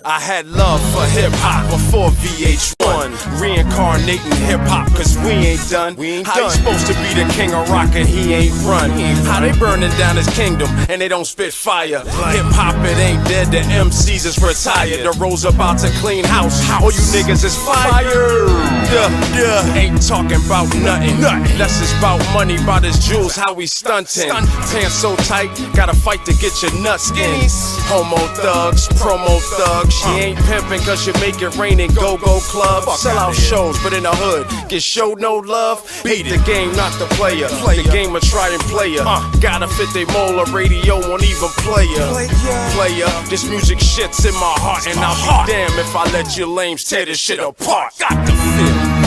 I had love for hip-hop before VH1. Reincarnating hip-hop cause we ain't done. How he supposed to be the king of rock and he ain't run? How they burning down his kingdom and they don't spit fire? Hip-hop, it ain't dead, the MCs is retired. The Rose about to clean house, all you niggas is fired. Ain't talking about nothing. Less is about money, about his jewels, how we stunting. Pants so tight, gotta fight to get your nuts in. Homo thugs, promo thugs. She ain't pimping cause she make it rain in go-go clubs. Sell out shows, but in the hood, get showed no love. Beat the game, not the player. The game a trying player. Gotta fit they mold, a radio won't even play ya. Player, this music shit's in my heart, and I'll be damned if I let you lames tear this shit apart. Got the feel.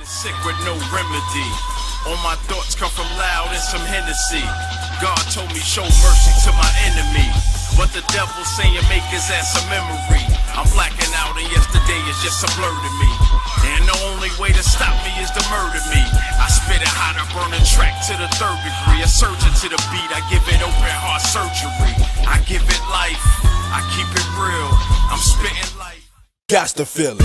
Sick with no remedy. All my thoughts come from loud and some Hennessy. God told me show mercy to my enemy, but the devil saying make his ass a memory. I'm blacking out and yesterday is just a blur to me. And the only way to stop me is to murder me. I spit it hot, I burn a track to the 3rd degree. A surgeon to the beat, I give it open heart surgery. I give it life, I keep it real. I'm spitting life. Got to feel it.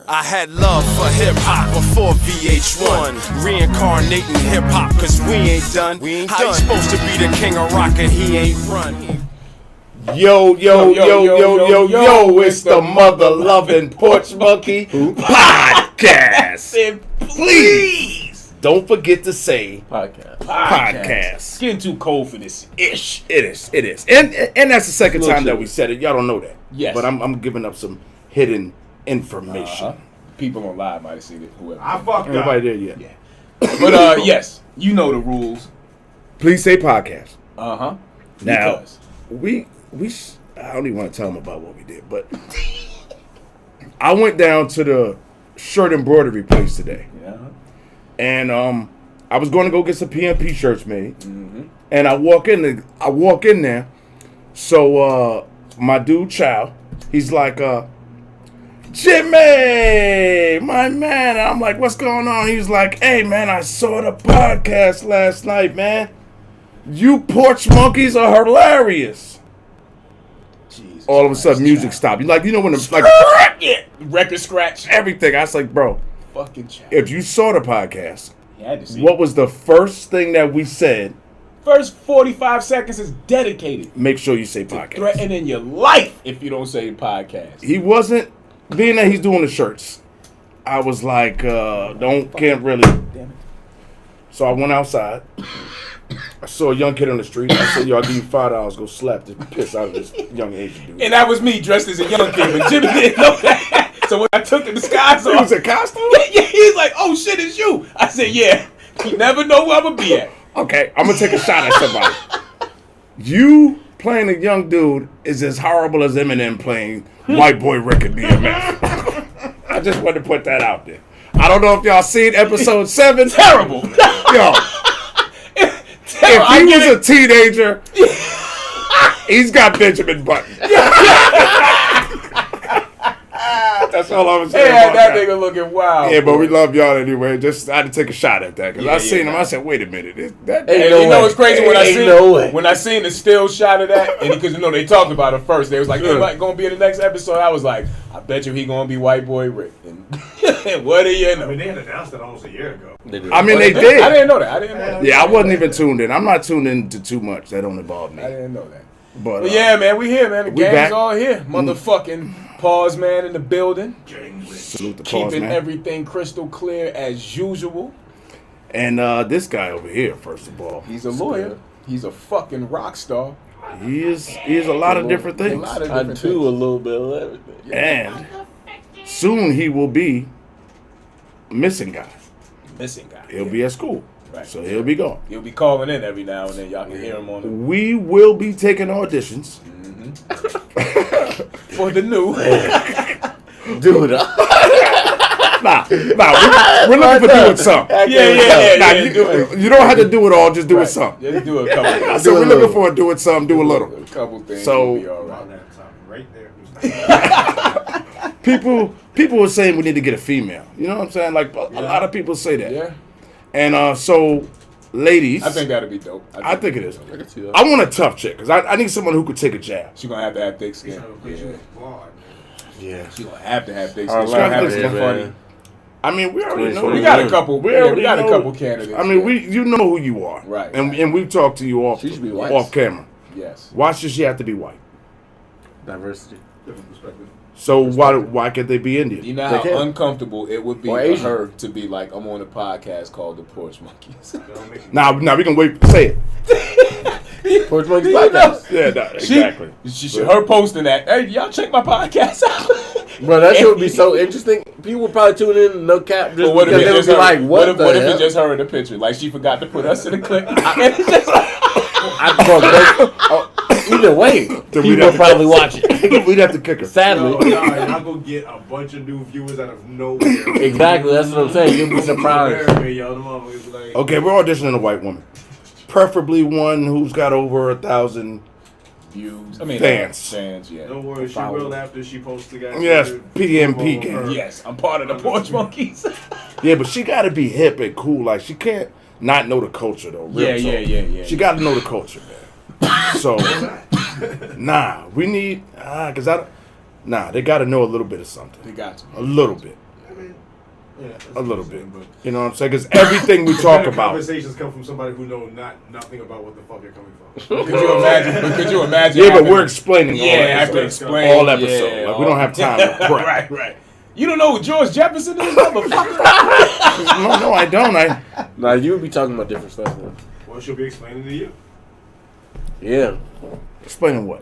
I had love for hip-hop before VH1. Reincarnating hip-hop cause we ain't done. How he supposed to be the king of rock and he ain't run? Yo, it's the mother-loving Porch Monkey Podcast. Please don't forget to say podcast. It's getting too cold for this ish. It is. And that's the second time that we said it. Y'all don't know that. Yes. But I'm giving up some hidden information. People on live might have seen it. Whoever. I fucked up. Everybody there yet? Yeah. But yes, you know the rules. Please say podcast. Now, Now, we I don't even want to tell them about what we did, but I went down to the shirt embroidery place today. Yeah. And I was going to go get some PMP shirts made. Mm-hmm. And I walk in there. So my dude Chow, he's like, Jimmy, my man. And I'm like, what's going on? He's like, hey man, I saw the podcast last night, man. You Porch Monkeys are hilarious. Jesus All of a sudden, Christ, music stopped. You know when it's like record scratch, everything. I was like, bro, fucking Chow. if you saw the podcast, You had to see what was the first thing that we said? First 45 seconds is dedicated. Make sure you say podcast. Threatening your life if you don't say podcast. He wasn't, being that he's doing the shirts, I was like, can't really. Damn it. So I went outside. I saw a young kid on the street. I said, yo, I'll give you $5, go slap the piss out of this young Asian dude. And that was me dressed as a young kid, but Jimmy didn't know that. So when I took the disguise It off, was a costume? yeah, he's like, oh shit, it's you. I said, yeah. You never know where I'm going to be at. Okay, I'm going to take a shot at somebody. You playing a young dude is as horrible as Eminem playing White Boy Record BMF. I just wanted to put that out there. I don't know if y'all seen episode 7. Terrible. Yo, if he was a teenager, he's got Benjamin Button. That's all I'm They saying. had about that nigga looking wild. Yeah, but boy. we love y'all anyway. Just I had to take a shot at that because Yeah, I seen him. nah. I said, wait a minute, that And no you know way. what's crazy when I Ain't seen no way. when I seen the still shot of that, and because you know they talked about it first, they was like, "Hey, like, gonna be in the next episode." I was like, "I bet you he gonna be white boy Rick." And what do you I know? mean, they had announced that almost a year ago. I mean, they I did. didn't know that. I didn't know that. Yeah, I wasn't even tuned in. I'm not tuned in to too much. That don't involve me. I didn't know that. But But yeah, man, we here, man. The we gang's back. all here. Motherfucking pause, man, in the building, salute the pause, keeping man. everything crystal clear as usual. And this guy over here, first of all, He's a lawyer. He's a fucking rock star. he is a lot of different A things. lot of I different do a things. little bit of everything. And soon he will be missing guy. Missing guy. He'll be at school, Right. so he'll be gone. He'll be calling in every now and then. Y'all can hear him on the We will be taking auditions. for the new. Dude, Nah, we're looking for doing something. Yeah. Nah, do it. you don't have to do it all. Just do it Right. something. Just do a couple. So Do a we're looking little. for doing something. Do a little. A couple things. So- will be all right. On that time, right there. People were saying we need to get a female. You know what I'm saying? Like a lot of people say that. Yeah, And so, ladies, I think that'd be dope. I think it is. I can see that. I want a tough chick because I need someone who could take a jab. She's gonna have to have thick skin. He's trying to put you Yeah. in quad, Yeah. She's gonna have to have thick I skin. She's like gonna have that, to be man. funny. I mean, we already know. We We got a couple. We Yeah, already we got know. a couple candidates. I mean, yeah. you know who you are, Right, And right. and we've talked to you off She should be white. off camera. Yes. Why should she have to be white? Diversity. different perspective. So why can't they be Indian? You know They how can. uncomfortable it would be Or for Asian. her to be like, I'm on a podcast called The Porch Monkeys. Don't make Now we can wait. Say it. Porch Monkeys You know? podcast. Yeah, no, exactly. Her posting that, hey, y'all check my podcast out. Bro, that shit would be so interesting. People would probably tune in, no cap, just But what if because it's they would just be her? like, what if, the what if hell? it's just her in the picture? Like she forgot to put us in the clip. And it's just Either way, we'd people have to- probably watch it. We'd have to kick her. Sadly. y'all gonna get a bunch of new viewers out of nowhere. Exactly, that's what I'm saying. You'll be surprised. America, yo, the motherfuckers like, Okay, we're auditioning a white woman, preferably one who's got over 1,000. views. I mean, Fans. Fans, yeah. don't worry, she will after she posts the guy. Yes, PMP gang. Yes, I'm part of the Porch Monkeys. Yeah, but she got to be hip and cool. Like she can't not know the culture though. Real Yeah, talk. yeah. She got to know the culture, man. So, we need they got to know a little bit of something. They got you. A little bit. I mean, yeah, that's A little what I'm bit. saying, but You know what I'm saying? Because everything we talk better about. conversations come from somebody who know nothing about what the fuck they're coming from. Could you imagine? Could you imagine? Yeah, but having- we're explaining all Yeah, I have to episodes. explain. All episode. Like, we don't have time to prep. Right. You don't know who George Jefferson is, motherfucker? No, I don't. Nah, you would be talking about different stuff, man. Well, she'll be explaining to you Yeah. Explaining what?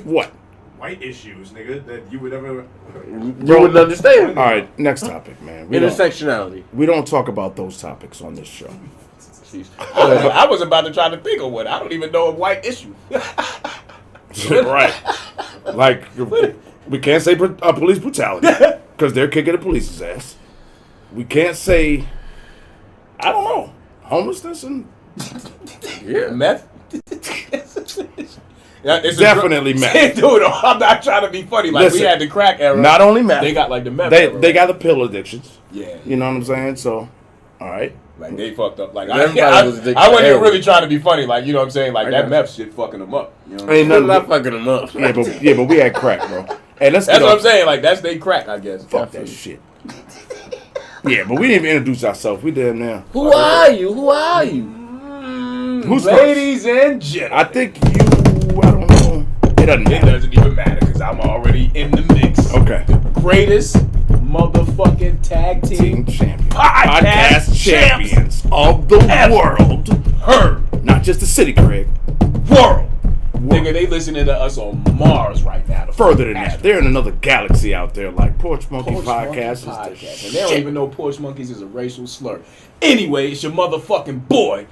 What? white issues, nigga, that you would ever. You wouldn't understand. All right, next topic, man. Intersectionality. We don't talk about those topics on this show. Jeez. I was about to try to think of one. I don't even know a white issue. Right. Like, we can't say police brutality because they're kicking the police's ass. We can't say, I don't know, homelessness and Yeah. Meth? Yeah, it's Definitely meth. Dude, I'm not trying to be funny. Like, Listen, we had the crack era. not only meth. They got, like, the meth They era. got the pill addictions. Yeah. You know what I'm saying? So, all right. Like, they fucked up. Like, Everybody was addicted I to wasn't even heroin. really trying to be funny. Like, you know what I'm saying? Like, I that got meth shit fucking them up. You know what I'm Ain't saying? I'm nothing. not fucking them up. Yeah, but we had crack, bro. Hey, let's That's get what I'm off- saying. Like, that's they crack, I guess. Fuck that shit. Yeah, but we didn't even introduce ourselves. We did now. Who are you? Who are you? Who's Ladies and gentlemen. I think you. I don't know. It doesn't It matter. doesn't even matter because I'm already in the mix. Okay. Greatest motherfucking tag Team team champion. podcast champions of the ever. world. heard Not just the city, Craig. world. Nigga, they listening to us on Mars right now. The Further than fucking that, they're in another galaxy out there, like Porch Monkey Porch Podcast. Monkey is the Podcast. And they don't shit. even know Porch Monkeys is a racial slur. Anyway, it's your motherfucking boy.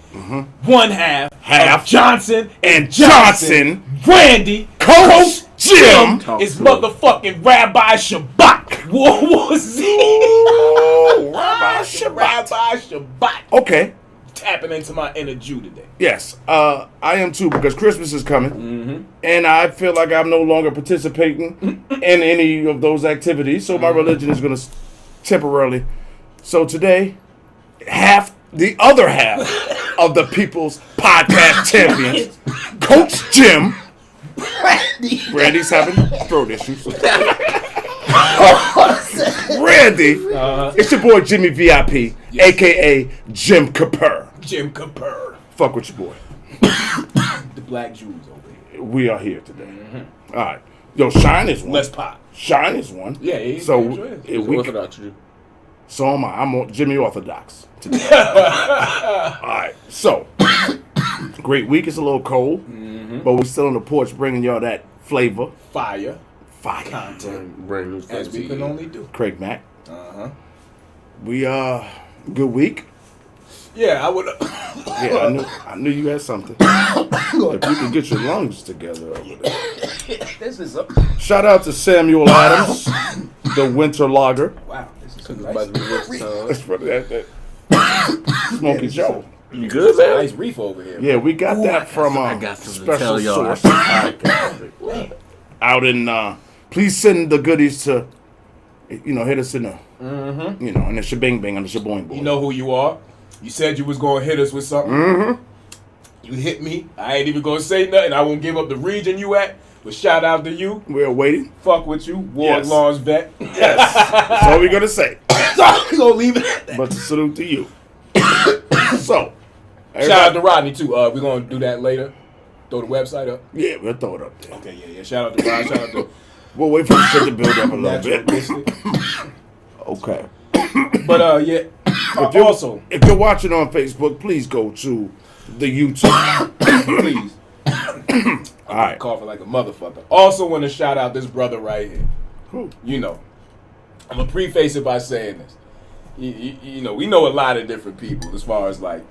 One half Half of Johnson and Johnson. Randy. Coach Jim. is motherfucking Rabbi Shabbat. What was he? Oh, Rabbi Shabbat. Rabbi Shabbat. Okay. tapping into my inner Jew today. Yes, I am too, because Christmas is coming, and I feel like I'm no longer participating in any of those activities, so my religion is going to temporarily. So today, the other half of the People's Podcast Champions, Coach Jim. Randy's having throat issues. Randy, it's your boy Jimmy VIP, a.k.a. Jim Capur. Jim Capur. Fuck with your boy. The black Jews over here. We are here today. All right. Yo, Shine is one. Let's pop. Shine is one. Yeah, he's so we Orthodox Jew. So am I. I'm on Jimmy Orthodox today. All right. So, great week. It's a little cold, but we're still on the porch bringing y'all that flavor. fire Content. Brand new as we can only do. Craig Mack. We good week. Yeah, I would. Yeah, I knew you had something. If you can get your lungs together over there. This is a Shout out to Samuel Adams, the Winter Lager. wow. This is a About to be winter time. That's for that Smoky Joe. You good, man? nice reef over here. Yeah, we got that from I a got something to special tell y'all. source out in. Please send the goodies to, hit us in the, in the shebang bang on the shaboing board. You know who you are. You said you was gonna hit us with something. You hit me. I ain't even gonna say nothing. I won't give up the region you at. But shout out to you. We're waiting. Fuck with you, Ward Yes. Law's vet. Yes, that's all we're gonna say. We gonna leave it at that. But salute to you. So, Shout out to Rodney too. We're gonna do that later. Throw the website up. yeah, we'll throw it up there. Okay, yeah. Shout out to Rod. Shout out to We'll wait for the shit to build up a little Natural bit. Mystic. Okay. But yeah. Also, If you're watching on Facebook, please go to the YouTube. please. All right. Coughing like a motherfucker. Also want to shout out this brother right here. Who? You know, I'm gonna preface it by saying this. You know, we know a lot of different people as far as like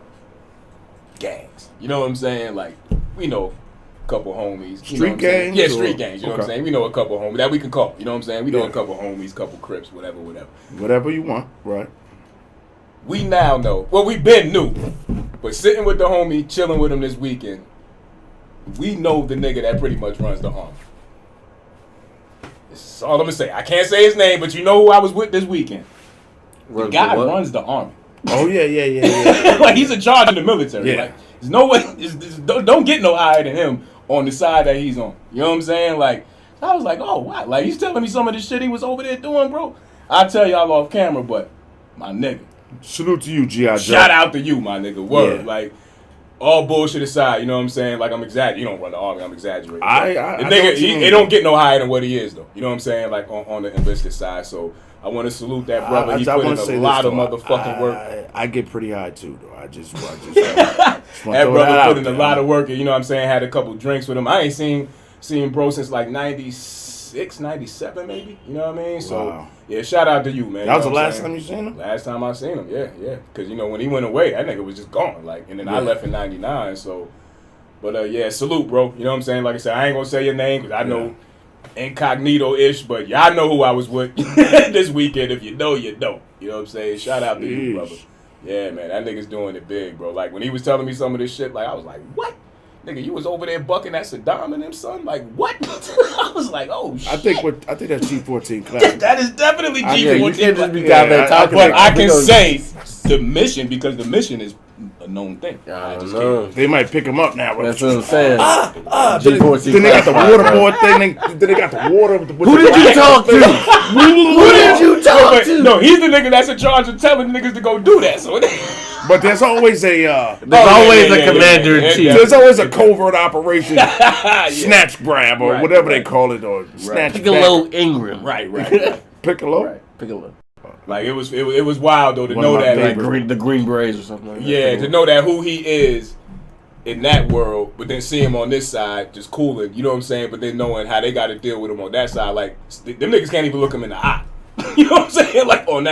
gangs. You know what I'm saying? Like, we know a couple homies. You know what I'm saying? gangs Yeah, or- street gangs. You know what I'm okay. saying? We know a couple homies that we can call. You know what I'm saying? We know Yeah. a couple homies, couple Crips, whatever. Whatever you want, right? We now know. Well, we been new, but sitting with the homie, chilling with him this weekend, we know the nigga that pretty much runs the army. That's all I'm gonna say. I can't say his name, but you know who I was with this weekend. The guy runs the army. Oh yeah. Like, he's in charge of the military. Yeah. Like, there's no way. Don't get no higher than him on the side that he's on. You know what I'm saying? Like, I was like, oh wow. Like, he's telling me some of the shit he was over there doing, bro. I'll tell y'all off camera, but my nigga. Salute to you, G.I. Joe. Shout out to you, my nigga. Word. Yeah. Like, all bullshit aside, you know what I'm saying? Like, I'm exaggerating. You don't run the army, I'm exaggerating. I the know nigga, what you mean. it don't get no higher than what he is, though. You know what I'm saying? Like, on the enlisted side. So, I want to salute that brother. He put in a lot of motherfucking work. I get pretty high too, though. I just That brother put in a lot of work. And, you know what I'm saying? Had a couple drinks with him. I ain't seen bro since like 96, 97 maybe. You know what I mean? So, Wow. yeah, shout out to you, man. That was You the know what I'm last saying? time you seen him? Last time I seen him, yeah. Because, you know, when he went away, that nigga was just gone. Like, and then I left in 99, so. But, yeah, salute, bro. You know what I'm saying? Like I said, I ain't going to say your name because I know incognito-ish, but y'all know who I was with this weekend. If you know, you know. You know what I'm saying? Shout out to you, Jeez. brother. Yeah, man, that nigga's doing it big, bro. Like, when he was telling me some of this shit, like, I was like, what? Nigga, you was over there bucking at Saddam and them, son? Like, what? I was like, oh, shit. I think that's G14 class. That is definitely G14. Yeah, you can't just be Yeah, goddamn I- talking. But I we can gonna- say the mission because the mission is a known thing. I don't just know. They might pick him up now. That's what I'm saying. Then G14 they got the classified, water bro. board thing. Then they got the water. Who did you talk to? Who did you talk to? No, he's the nigga that's in charge of telling niggas to go do that. So But there's always a There's always a commander in chief. there's always a covert operation, snatch grab or Right, whatever they right. call it, or snatch Piccolo Ingram. right. Piccolo. Right. Piccolo. Like it was wild though to One of know my that. favorite. Like, The Green Berets or something like that. yeah, to know that who he is in that world, but then see him on this side just cooling. You know what I'm saying? But then knowing how they got to deal with him on that side, like them niggas can't even look him in the eye. You know what I'm saying? Like on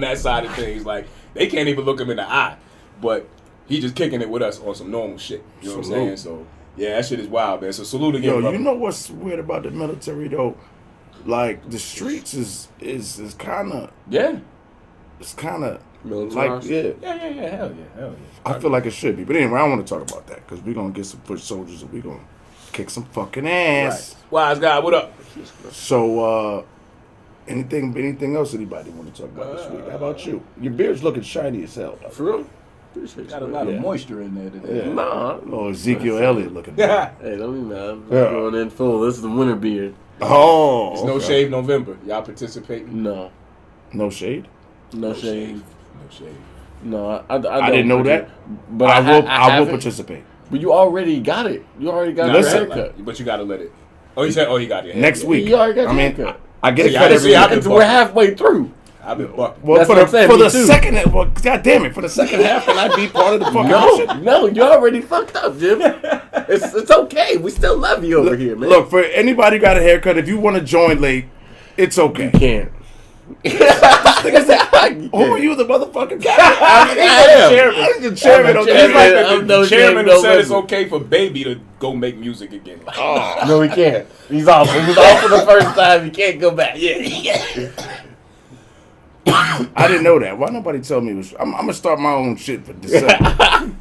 that side of things, like they can't even look him in the eye. But he just kicking it with us on some normal shit. You know what I'm saying? So yeah, that shit is wild, man. So salute again, Yo, brother. you know what's weird about the military though? Like the streets is kind of Yeah. it's kind of Military. Like, yeah. Yeah, hell yeah. I feel like it should be. But anyway, I don't want to talk about that because we're going to get some foot soldiers and we're going to kick some fucking ass. Right. Wise guy, what up? So, anything else anybody want to talk about this week? How about you? Your beard's looking shiny as hell. For real? Appreciate Got a you. lot Yeah. of moisture in there today. Yeah. Nah. Oh, Ezekiel Elliott looking. Yeah. Hey, don't be mad. I'm Yeah. going in full. This is the winter beard. Oh, It's no okay. shave November. Y'all participating? No. No shade. No shade. No shave. No, I didn't know that. But I will haven't. participate. But you already got it. You already got Nah, your listen. haircut. But you gotta let it. Oh, you said, he got your hair. Next Yeah. week. You already got your I mean, haircut. I get a See, cut I every see, I've week. been We're halfway through. I've been bucking. Well, That's for what I'm saying, the me too. second, well, God damn it, for the second half, can I be part of the fucking shit? No, you already fucked up, Jim. It's okay. We still love you over here, man. Look, for anybody who got a haircut, if you want to join late, it's okay. you can't. Who are you, the motherfucking guy? I am. I'm the chairman. I'm Okay. the It's like I'm the no chairman shame, who said no it's listen. okay for Baby to go make music again. No, he can't. He's off. He was off for the first time. He can't go back. I didn't know that. Why nobody tell me it was? I'm gonna start my own shit for December.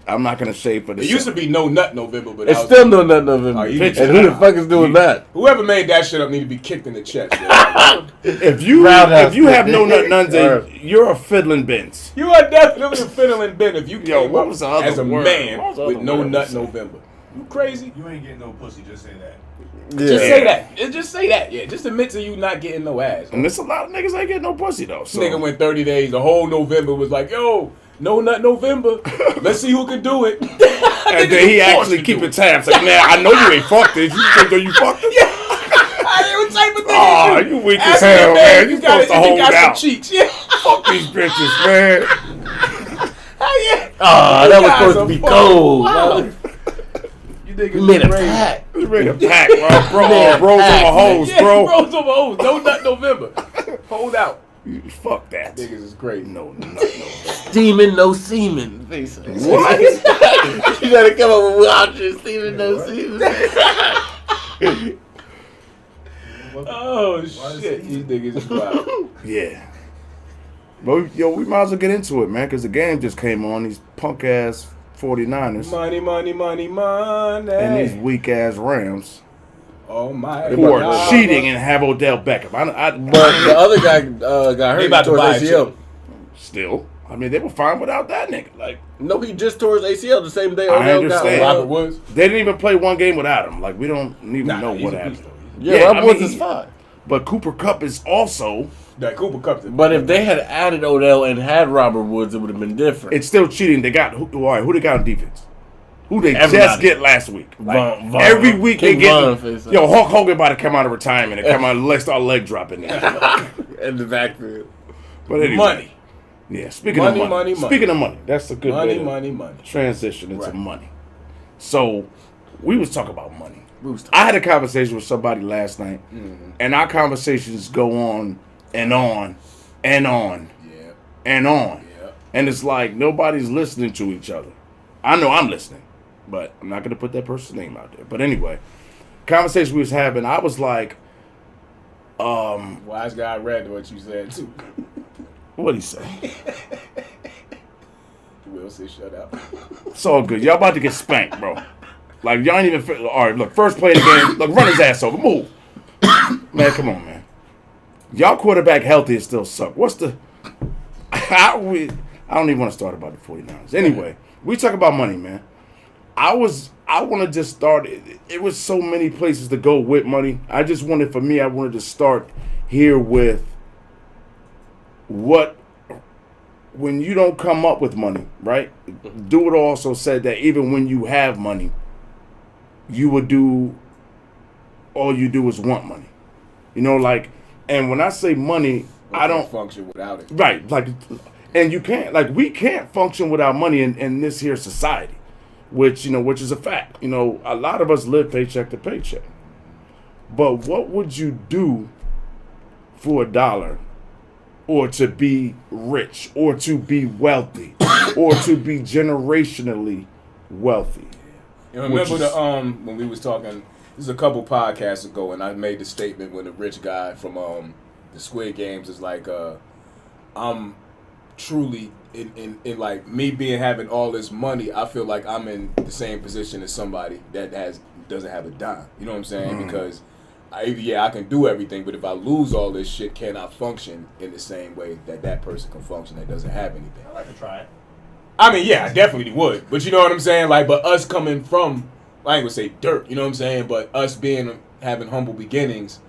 I'm not gonna shave for It December. used to be No Nut November, but It's I was- still no nut November. Oh, And you who the fuck is doing that? whoever made that shit up need to be kicked in the chest. Yo. If you Roundhouse have kick. no nut nuns, Alright. you're a fiddling Benz. You are definitely a fiddling Ben if you Yo, came what up was the other as a word? man What was the with other No word Nut we said? November. You crazy? You ain't getting no pussy, just say that. Just say that. Just say that. Yeah, just admit to you not getting no ass. And there's a lot of niggas ain't getting no pussy though. So. Nigga went 30 days. The whole November was like, yo, No Nut November. Let's see who can do it. And then he actually keeping tabs. Like, man, I know you ain't fucked this. You think you fucked it? What type of thing Oh, is you weak Ask as me, hell, man. You You got, supposed to you hold got some out. cheeks. Yeah. Fuck these bitches, man. Yeah. Oh, that was guys supposed are to be fucking cold. wild. You think We made a pact. You made a pack, bro. Man, Bros pack, over hoes, Yeah, bro. Rose over O's. No Nut November. Hold out. Fuck that. Niggas is crazy. No. Steaming, no semen. What? You gotta come up with options. Steaming, no semen. Oh, shit. These niggas is wild. Yeah. But we might as well get into it, man, because the game just came on. These punk ass 49ers Money, money, money, money. and these weak ass Rams Oh, my who are God. cheating and have Odell Beckham. But the other guy got They hurt. about to Tore buy his a ACL. chip. Still, I mean, they were fine without that nigga. Like, No, he just tore his ACL the same day I Odell understand. got Robert Woods. they didn't even play one game without him. Like, we don't even know he's what a happened. beast, though. Yeah, Yeah, Robert I Woods mean, is fine. But Cooper Kupp is also. That Cooper Cup. But if they had added Odell and had Robert Woods, it would have been different. It's still cheating. They got who they got on defense? Who they just Everybody. get last week? Like, Von. every week King they Von get. face Yo, Hulk Hogan about to come out of retirement and come out and start leg dropping there. in the backfield. But anyway, Money. Yeah, speaking Money, of money, money, money. speaking of money, that's a good way Money, to money, money. transition into Right. money. So we was talking about money. We was I had a conversation with somebody last night, Mm-hmm. and our conversations go on and on and on Yeah. and on. Yeah. And it's like nobody's listening to each other. I know I'm listening, but I'm not going to put that person's name out there. But anyway, conversation we was having, I was like, Wise guy read what you said, too. what'd he say? Will say shut up. It's all good. Y'all about to get spanked, bro. Like, y'all ain't even... All right, look, first play of the game. Look, run his ass over. Move. Man, come on, man. Y'all quarterback healthy and still suck. What's the... I don't even want to start about the 49ers. Anyway, we talk about money, man. I want to just start... It was so many places to go with money. I wanted to start here with what... When you don't come up with money, right? Do it also said that even when you have money, you would do, all you do is want money. You know, like, and when I say money, I don't, function without it. right, like, and you can't, like, we can't function without money in this here society, which is a fact. You know, a lot of us live paycheck to paycheck. But what would you do for $1? Or to be rich, or to be wealthy, or to be generationally wealthy. You remember Which is- when we was talking, this is a couple podcasts ago, and I made the statement when the rich guy from the Squid Games is like, I'm truly in like me having all this money, I feel like I'm in the same position as somebody that doesn't have a dime. You know what I'm saying? Because I can do everything, but if I lose all this shit, can I function in the same way that person can function that doesn't have anything? I like to try it. I mean, yeah, I definitely would. But you know what I'm saying? Like, but us coming from, I ain't gonna say dirt, you know what I'm saying? But us having humble beginnings,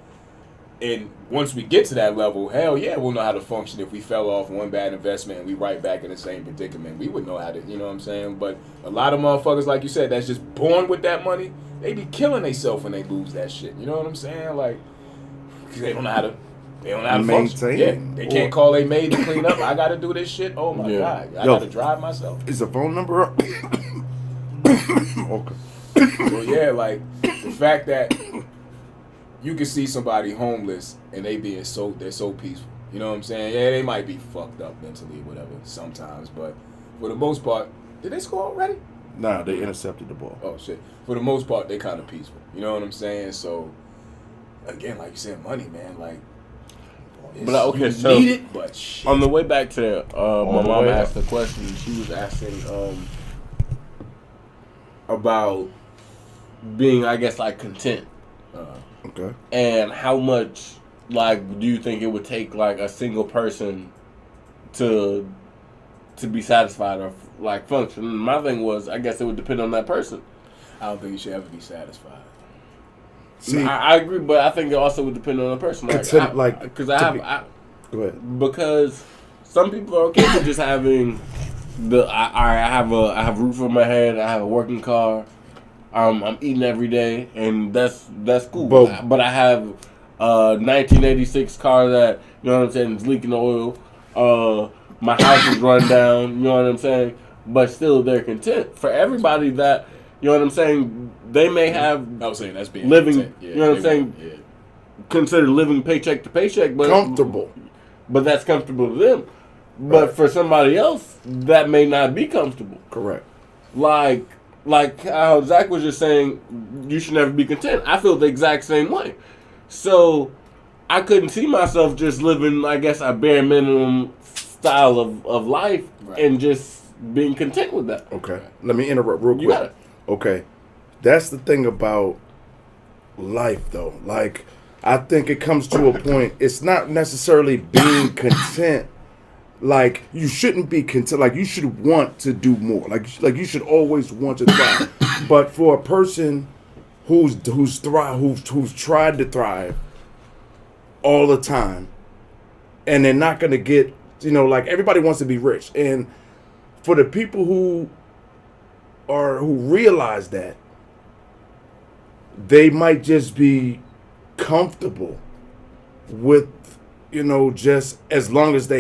and once we get to that level, hell yeah, we'll know how to function. If we fell off one bad investment and we right back in the same predicament, we would know how to, you know what I'm saying? But a lot of motherfuckers, like you said, that's just born with that money, they be killing themselves when they lose that shit. You know what I'm saying? Like, because they don't know how to. They don't know how to function. Maintain. Yeah, they can't call a maid to clean up. I got to do this shit. Oh my god, I got to drive myself. Is the phone number up? Okay. So yeah, like the fact that you can see somebody homeless and they're so peaceful. You know what I'm saying? Yeah, they might be fucked up mentally or whatever sometimes, but for the most part, did they score already? Nah, they intercepted the ball. Oh shit. For the most part, they kind of peaceful. You know what I'm saying? So again, like you said, money, man. Like, But okay, you so need it, but shit. on the way back to there, my the mom way asked a question. She was asking about being, I guess, like content, Okay. and how much, like, do you think it would take, like, a single person to be satisfied or like function? And my thing was, I guess it would depend on that person. I don't think you should ever be satisfied. See, I agree, but I think it also would depend on the person. Like, because go ahead. because some people are okay with just having I have a roof over my head, I have a working car, I'm eating every day, and that's cool. But I have a 1986 car that, you know what I'm saying, is leaking oil. My house is run down. You know what I'm saying, but still they're content. For everybody that, you know what I'm saying, they may have. I was saying that's being living. content. Yeah, you know what I'm saying. Yeah. Consider living paycheck to paycheck, but Comfortable. But that's comfortable to them. But for somebody else, that may not be comfortable. Correct. Like how Zach was just saying, you should never be content. I feel the exact same way. So I couldn't see myself just living, I guess, a bare minimum style of life, right, and just being content with that. Okay. Let me interrupt real You quick. got it. Okay. That's the thing about life, though. Like, I think it comes to a point, it's not necessarily being content. Like, you shouldn't be content. Like, you should want to do more. Like you should always want to thrive. But for a person who's tried to thrive all the time, and they're not going to get, you know, like, everybody wants to be rich. And for the people who realize that, they might just be comfortable with, you know, just as long as,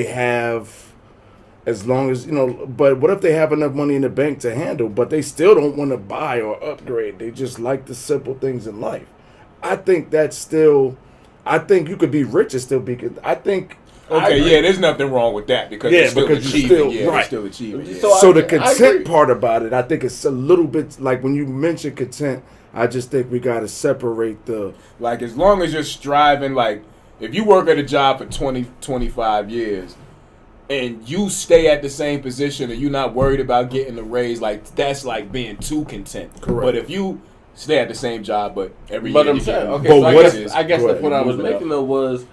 you know, but what if they have enough money in the bank to handle, but they still don't want to buy or upgrade? They just like the simple things in life. I think you could be rich and still be good. I think. Okay, yeah, there's nothing wrong with that because Yeah, it's still because you're achieving. still- Yeah, right. it's still achieving. Yeah. So So I the agree. content part about it, I think it's a little bit like when you mention content, I just think we got to separate the. Like, as long as you're striving, like, if you work at a job for 20, 25 years and you stay at the same position and you're not worried about getting a raise, like, that's like being too content. Correct. But if you stay at the same job, but every But year I'm you saying, get okay, But so what I guess go the ahead, point I was move it making though was,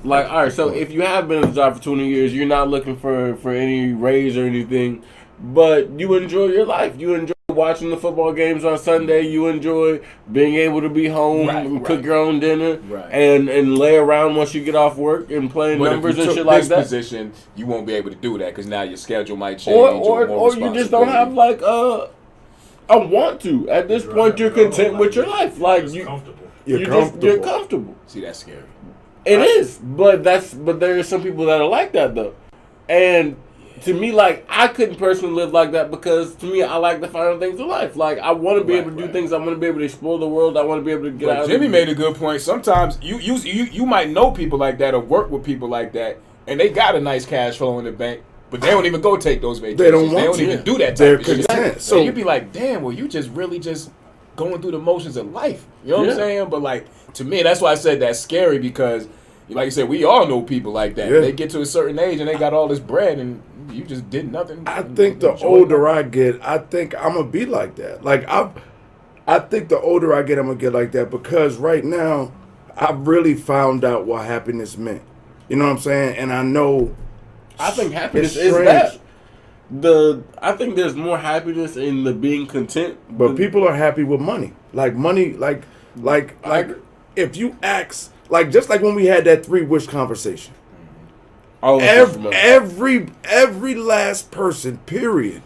like, all right, so if you have been in a job for 20 years, you're not looking for any raise or anything, but you enjoy your life. You enjoy watching the football games on Sunday. You enjoy being able to be home Right, and right. cook your own dinner, Right. and lay around once you get off work and playing But numbers if you and took shit like this that. position, you won't be able to do that because now your schedule might change. Or more you just don't have like a want to. At this point, you're content with your life. Like It's you, comfortable. you're comfortable. See, that's scary. It is, but there are some people that are like that though, and to me, like, I couldn't personally live like that because to me, I like the finer things in life. Like, I want to be able to do things. I want to be able to explore the world. I want to be able to get out. But Jimmy made a good point. Sometimes you might know people like that or work with people like that, and they got a nice cash flow in the bank, but they don't even go take those vacations. They don't want to. even do that type They're of shit. content. So So you'd be like, damn, well, you just really just going through the motions of life. You know what I'm saying? But like, to me, that's why I said that's scary because, like you said, we all know people like that. Yeah. They get to a certain age and they got all this bread and You just did nothing. I think the older I get, I think I'm gonna be like that. Like I think the older I get, I'm gonna get like that because right now, I've really found out what happiness meant. You know what I'm saying? And I know. I think happiness It's is strange. that. I think there's more happiness in the being content. But people are happy with money. Like money, like agree. if you ask, like just like when we had that 3-wish conversation. Oh, Every last person, period,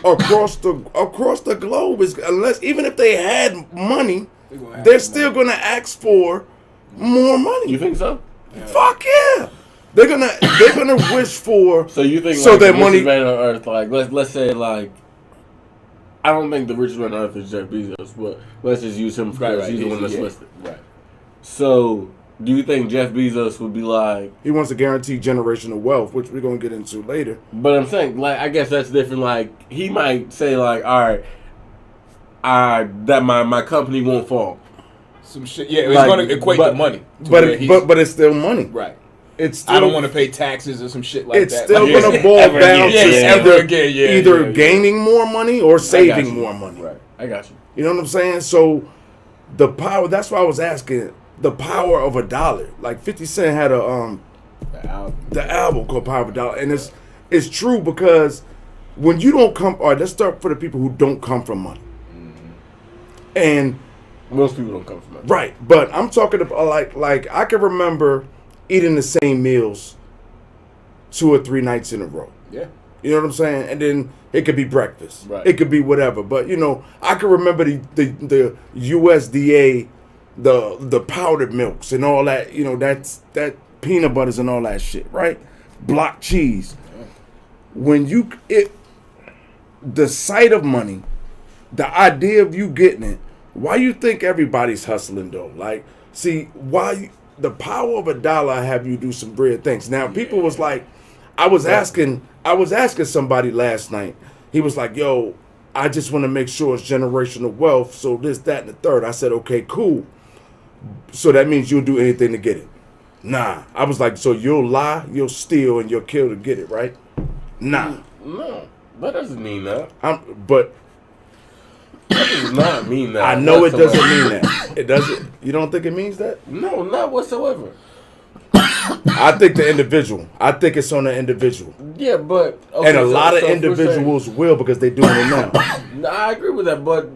across the globe is, unless even if they had money, they're still gonna ask for more money. You think so? Fuck yeah. They're gonna wish for. So you think so like, that the money richest man on earth, like let's say like, I don't think the richest man on earth is Jeff Bezos, but let's just use him because he's the one that's listed. Right. So do you think Jeff Bezos would be like? he wants to guarantee generational wealth, which we're gonna get into later. But I'm saying like I guess that's different. Like he might say like, all right, that my company won't fall. Some shit. Yeah, it's Like, going to equate but- to money. To But where he's- but it's still money. right. It's still, I don't want to pay taxes or some shit like It's that. still Like, gonna boil Ever down again. to Yeah, ever either, again, yeah, either yeah. gaining more money or I got saving you. more money. Right. I got you. You know what I'm saying? So the power. That's why I was asking the power of $1. Like 50 Cent had the album called Power of $1, and it's true because when you don't come. All right, let's start for the people who don't come from money. And Most people don't come from that. right, but I'm talking about like I can remember eating the same meals 2 or 3 nights in a row. Yeah. You know what I'm saying? And then it could be breakfast. Right. It could be whatever. But you know, I can remember the USDA, the powdered milks and all that. You know, that peanut butters and all that shit, right? Block cheese. When the sight of money, the idea of you getting it, why you think everybody's hustling though? Like, see, the power of $1 have you do some weird things. Now, people was like, I was asking somebody last night. He was like, yo, I just want to make sure it's generational wealth. So this, that, and the third. I said, okay, cool. So that means you'll do anything to get it. Nah. I was like, so you'll lie, you'll steal, and you'll kill to get it, right? Nah. No, that doesn't mean that. But That does not mean that. I know it doesn't whatsoever. mean that. It doesn't. You don't think it means that? No, not whatsoever. I think the individual. I think it's on the individual. Yeah, but okay, And a lot of if we're individuals will because they're doing it now. saying- No, I agree with that, but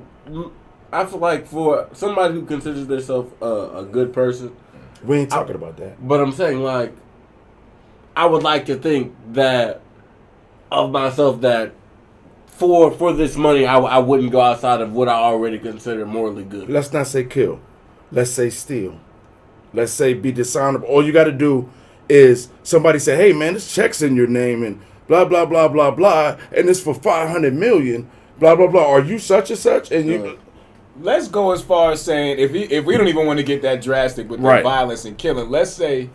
I feel like for somebody who considers themselves a good person, We ain't talking about that. but I'm saying like, I would like to think that of myself that for this money, I wouldn't go outside of what I already consider morally good. Let's not say kill. Let's say steal. Let's say be dishonorable. All you got to do is somebody say, hey, man, this check's in your name and blah, blah, blah, blah, blah. And it's for $500 million, blah, blah, blah. Are you such and such? And you... Let's go as far as saying if we don't even want to get that drastic with the Right. violence and killing. Let's say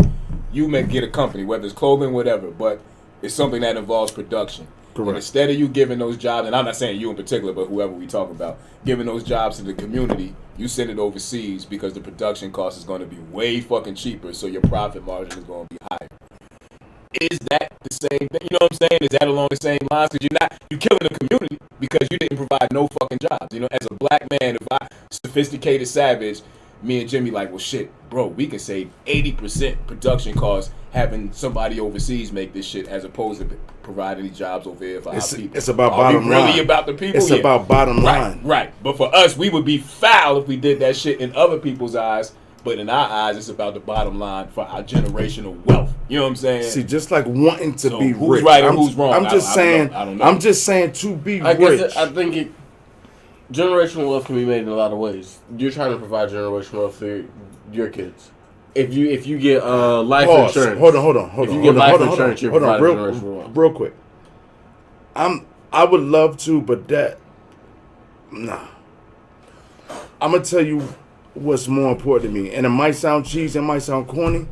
you may get a company, whether it's clothing, whatever, but it's something that involves production. Correct. And instead of you giving those jobs, and I'm not saying you in particular, but whoever we talk about, giving those jobs to the community, you send it overseas because the production cost is going to be way fucking cheaper, so your profit margin is going to be higher. Is that the same thing? You know what I'm saying? Is that along the same lines? Because you're killing the community because you didn't provide no fucking jobs. You know, as a black man, if I sophisticated savage, me and Jimmy like, well, shit, bro, we can save 80% production costs having somebody overseas make this shit as opposed to providing these jobs over here for our people. It's about Are bottom we really line. about the people? It's Yeah. about bottom Right, line. right. But for us, we would be foul if we did that shit in other people's eyes. But in our eyes, it's about the bottom line for our generational wealth. You know what I'm saying? See, just like wanting to So be who's rich. right and I'm, who's wrong? I'm I just don't saying. know. I don't know. I'm just saying to be I rich. guess I think generational wealth can be made in a lot of ways. You're trying to provide generational wealth for your kids. If you get life Pause. insurance, Hold on. If you get life insurance, you're hold on, providing generational wealth. real quick. I would love to, but nah. I'm gonna tell you what's more important to me, and it might sound cheesy, it might sound corny,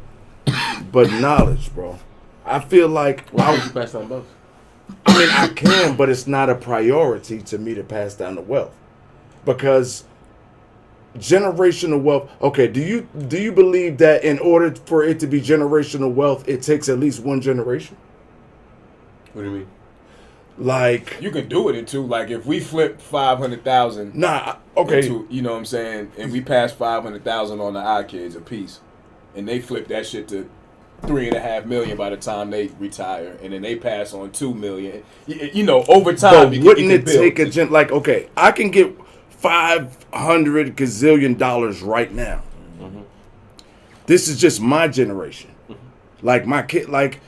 but knowledge, bro. I feel like Why would you pass on both? I mean, I can, but it's not a priority to me to pass down the wealth because generational wealth. Okay, do you believe that in order for it to be generational wealth, it takes at least one generation? What do you mean? Like, You can do it into like if we flip 500,000. nah, okay. Into, you know what I'm saying, and we pass 500,000 on the our kids a piece, and they flip that shit to $3.5 million by the time they retire, and then they pass on $2 million. You know, over time. But wouldn't it take a like? Okay, I can get $500 gazillion right now. This is just my generation. Like my kid, like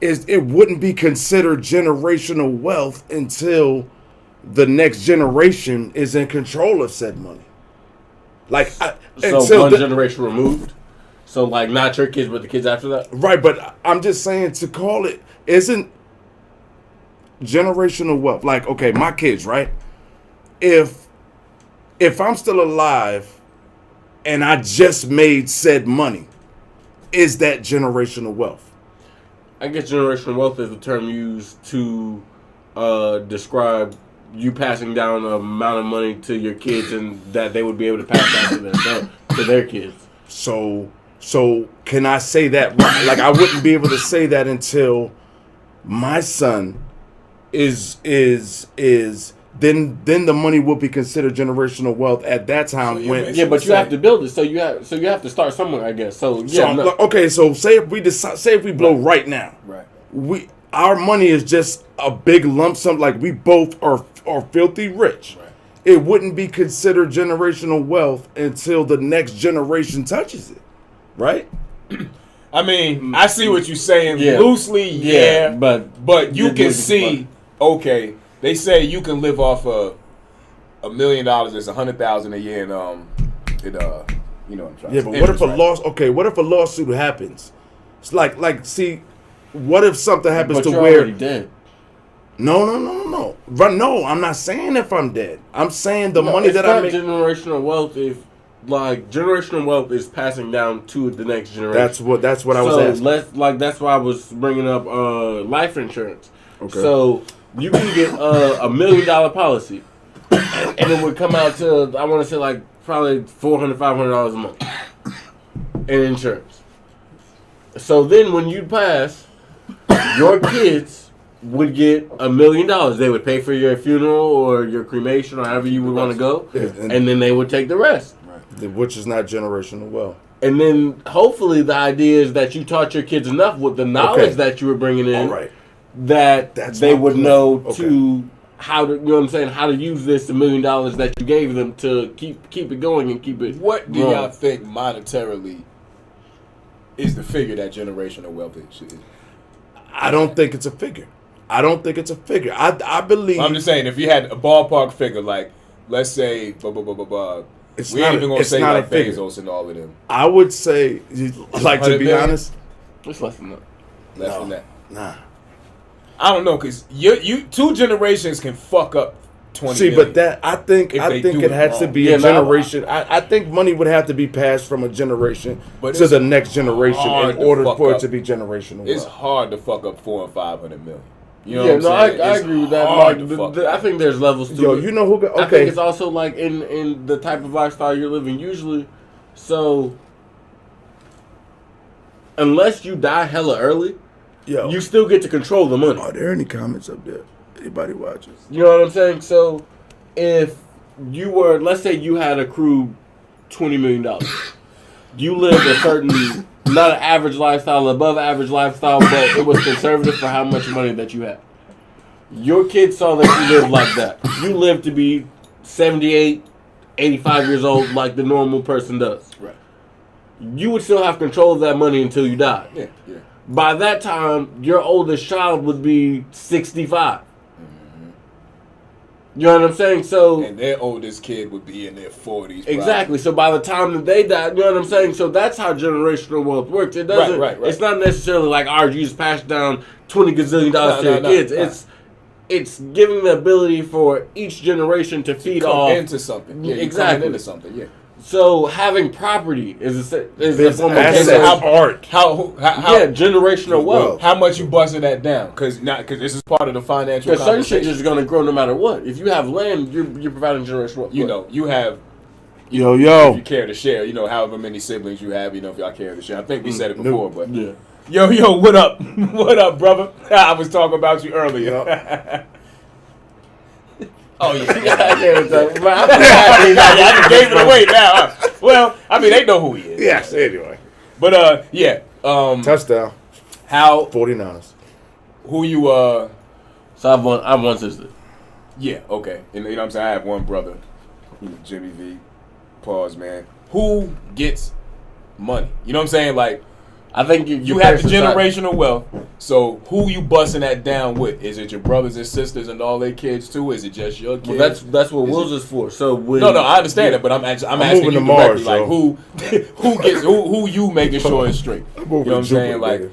it wouldn't be considered generational wealth until the next generation is in control of said money. Like, So until one generation removed. So like not your kids, but the kids after that. right, but I'm just saying to call it isn't generational wealth. Like, okay, my kids, right? If I'm still alive and I just made said money, is that generational wealth? I guess generational wealth is a term used to describe you passing down an amount of money to your kids and that they would be able to pass down to their kids. So can I say that right? Like, I wouldn't be able to say that until my son is then the money would be considered generational wealth at that time. So when Yeah, but you have to build it, so you have to start somewhere, I guess. So yeah, okay, so say if we blow right now, Right. our money is just a big lump sum, like we both are filthy rich. Right. It wouldn't be considered generational wealth until the next generation touches it, right? I mean, I see what you're saying. Yeah. Loosely, yeah. but you you're can losing see, okay, they say you can live off $1 million. It's $100,000 a year, and you know what I'm trying Yeah, to but say. what if a Right. what if a lawsuit happens? It's like see, what if something happens but to you're where already dead. No. Right, no, I'm not saying if I'm dead. I'm saying the No, money it's that I not make. generational wealth. If like generational wealth is passing down to the next generation. That's what I was asking. That's why I was bringing up life insurance. Okay. So you can get $1 million policy, and it would come out to I want to say like probably $400-$500 a month in insurance. So then when you pass, your kids would get $1 million. They would pay for your funeral or your cremation or however you would want to go, Yeah, and then they would take the rest. Which is not generational wealth. And then hopefully the idea is that you taught your kids enough with the knowledge Okay. that you were bringing in, All right. that That's they my would point. know Okay. to how to, you know what I'm saying, how to use this $1 million that you gave them to keep it going and keep it. What do growing. y'all think monetarily is the figure that generational wealth is? I don't think it's a figure. I believe I'm just saying, if you had a ballpark figure, like let's say, It's we not ain't a- even gonna it's say not like a figure. Bezos and all of them. I would say, like, to 100 be million? honest, It's less than that. Less than that. nah. I don't know, cause you two generations can fuck up 20 See, million. but that I think If they do it it has to wrong. be Yeah, a no, generation. I think money would have to be passed from a generation But to it's the next generation hard in to order fuck for it up. to be generational It's wealth. hard to fuck up $400 and $500 million. You know Yeah, what no, I'm saying? I It's agree with that. hard Like, to fuck I up. think there's levels to Yo, it. you know who? I think Okay, it's also like in the type of lifestyle you're living. Usually, so unless you die hella early, yo, you still get to control the money. are there any comments up there? Anybody watches? You know what I'm saying? So if you were, let's say you had accrued $20 million, you lived a certain, not an average lifestyle, above average lifestyle, but it was conservative for how much money that you had. Your kids saw that you lived like that. You lived to be 78, 85 years old like the normal person does. Right. You would still have control of that money until you died. Yeah. By that time, your oldest child would be 65. You know what I'm saying? So And their oldest kid would be in their 40s. exactly. So by the time that they die, you know what I'm saying? So that's how generational wealth works. It doesn't. Right. It's not necessarily like, all right, you just pass down $20 gazillion to your kids. no. It's giving the ability for each generation to feed Come off. into something. Yeah, Exactly. You're coming into something, yeah. So having property is a form of Assets, how- art. How yeah, generational wealth. how much you busting that down? Because this is part of the financial Because certain shit conversation. is going to grow no matter what. If you have land, you're providing generational wealth. You know, you have, if you care to share, however many siblings you have, if y'all care to share. I think we said it before, but Yeah. Yo, what up? What up, brother? I was talking about you earlier. Oh, yeah. I just gave it away now. Well, I mean, they know who he is. Yes, anyway. But, yeah. Touchdown. How, 49ers. who you, So I have one sister. yeah, okay. And you know what I'm saying? I have one brother, Jimmy V. Pause, man. Who gets money? You know what I'm saying? Like, I think you have the generational wealth. So who you busting that down with? Is it your brothers and sisters and all their kids too? Is it just your kids? Well, that's what Wills is for. So when, No, I understand that, but I'm asking moving you to directly, Mars, like so. who you making sure is straight. You know what I'm saying? Like,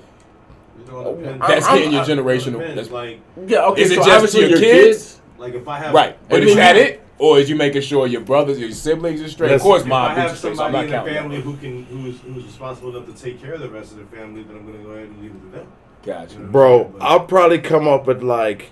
that's getting your generational. That's, Like, yeah, okay. is it so just obviously your your kids? like if I have Right, but I is mean, that it, or is you making sure your brothers, your siblings are straight? Of Listen, course, if I mom have is straight, so I'm somebody not in the counting. family that. who's responsible enough to take care of the rest of the family, then I'm gonna go ahead and leave it to them. Gotcha. Bro, I'll probably come up with like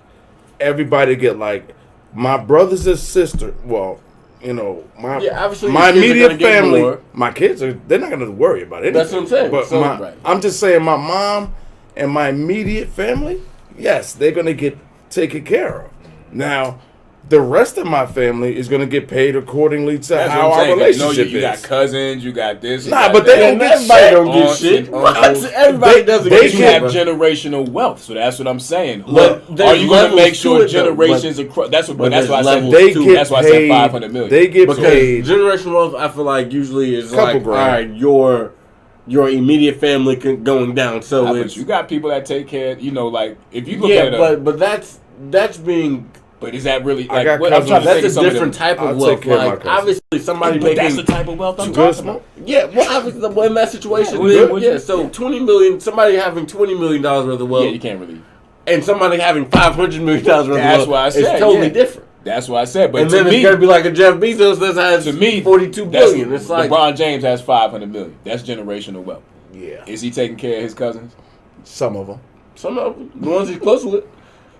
everybody get like my brothers and sister. Well, you know, my obviously my your kids are immediate gonna get family. more. My kids are they're not gonna worry about anything. That's what I'm saying. But So, right. I'm just saying my mom and my immediate family, yes, they're gonna get taken care of. Now, the rest of my family is gonna get paid accordingly to That's how what our I'm saying. relationship You got is. cousins, you got this. you Nah, got but they that. don't get Everybody shit. don't get Aunts shit. and uncles. Everybody doesn't they get You shit. can't- have bro. generational wealth, so that's what I'm saying. But Are there's you going to levels make to sure it, though, generations across? That's what. but That's why I there's said. levels They to it. get That's why I said paid. 500 million. They get Because paid. generational wealth, I feel like usually is Couple like, all grand. right, your immediate family going down. So But it's you got people that take care. You know, like if you look yeah, at it, but that's being but is that really I like? got What, I'm trying to cousins- think of that's a some of different them. type of I'll wealth. take care of my Like cousins. obviously somebody But that's making the type of wealth I'm Good talking about. yeah, well obviously well, in that situation, Would you- would you- yeah. So 20 million, somebody having $20 million worth of wealth, Yeah, you can't really. and somebody having $500 million worth of That's wealth, why I it's said, totally yeah. different. That's what I said. But And to then me, it's gonna be like a Jeff Bezos that has to me, 42 that's- billion. It's like LeBron James has 500 million. That's generational wealth. Yeah, Is he taking care of his cousins some of them. some of them, the ones he's close with.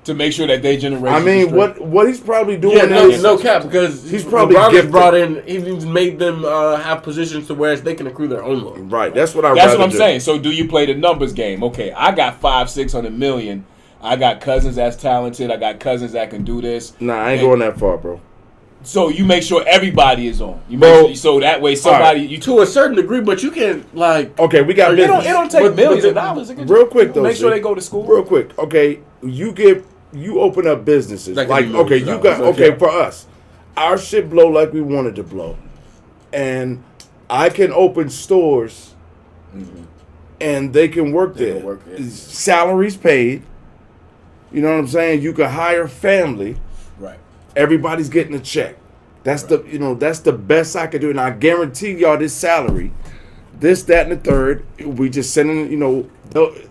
to make sure that they generation? I mean, what he's probably doing Yeah, no, is no cap, because He's probably LeBron gifted. brought in. He's made them have positions to where they can accrue their own wealth. right. That's what I. That's what I'm saying. So do you play the numbers game? Okay, I got 500-600 million. I got cousins that's talented. I got cousins that can do this. Nah, I ain't And- going that far, bro. So you make sure everybody is on. You Bro, make sure, so that way somebody you To a certain degree, but you can like. Okay, we got it business. don't take But- millions but of dollars. It can Real just quick though, make sure Z. they go to school. Real quick, okay, you open up businesses That can like be okay, millions you of got dollars, okay yeah. for us, our shit blow like we wanted to blow, and I can open stores, and they can work They there. can work there. Salaries paid. You know what I'm saying? You can hire family. Right. Everybody's getting a check. That's that's the best I could do, and I guarantee y'all this salary, this, that, and the third. We just sending,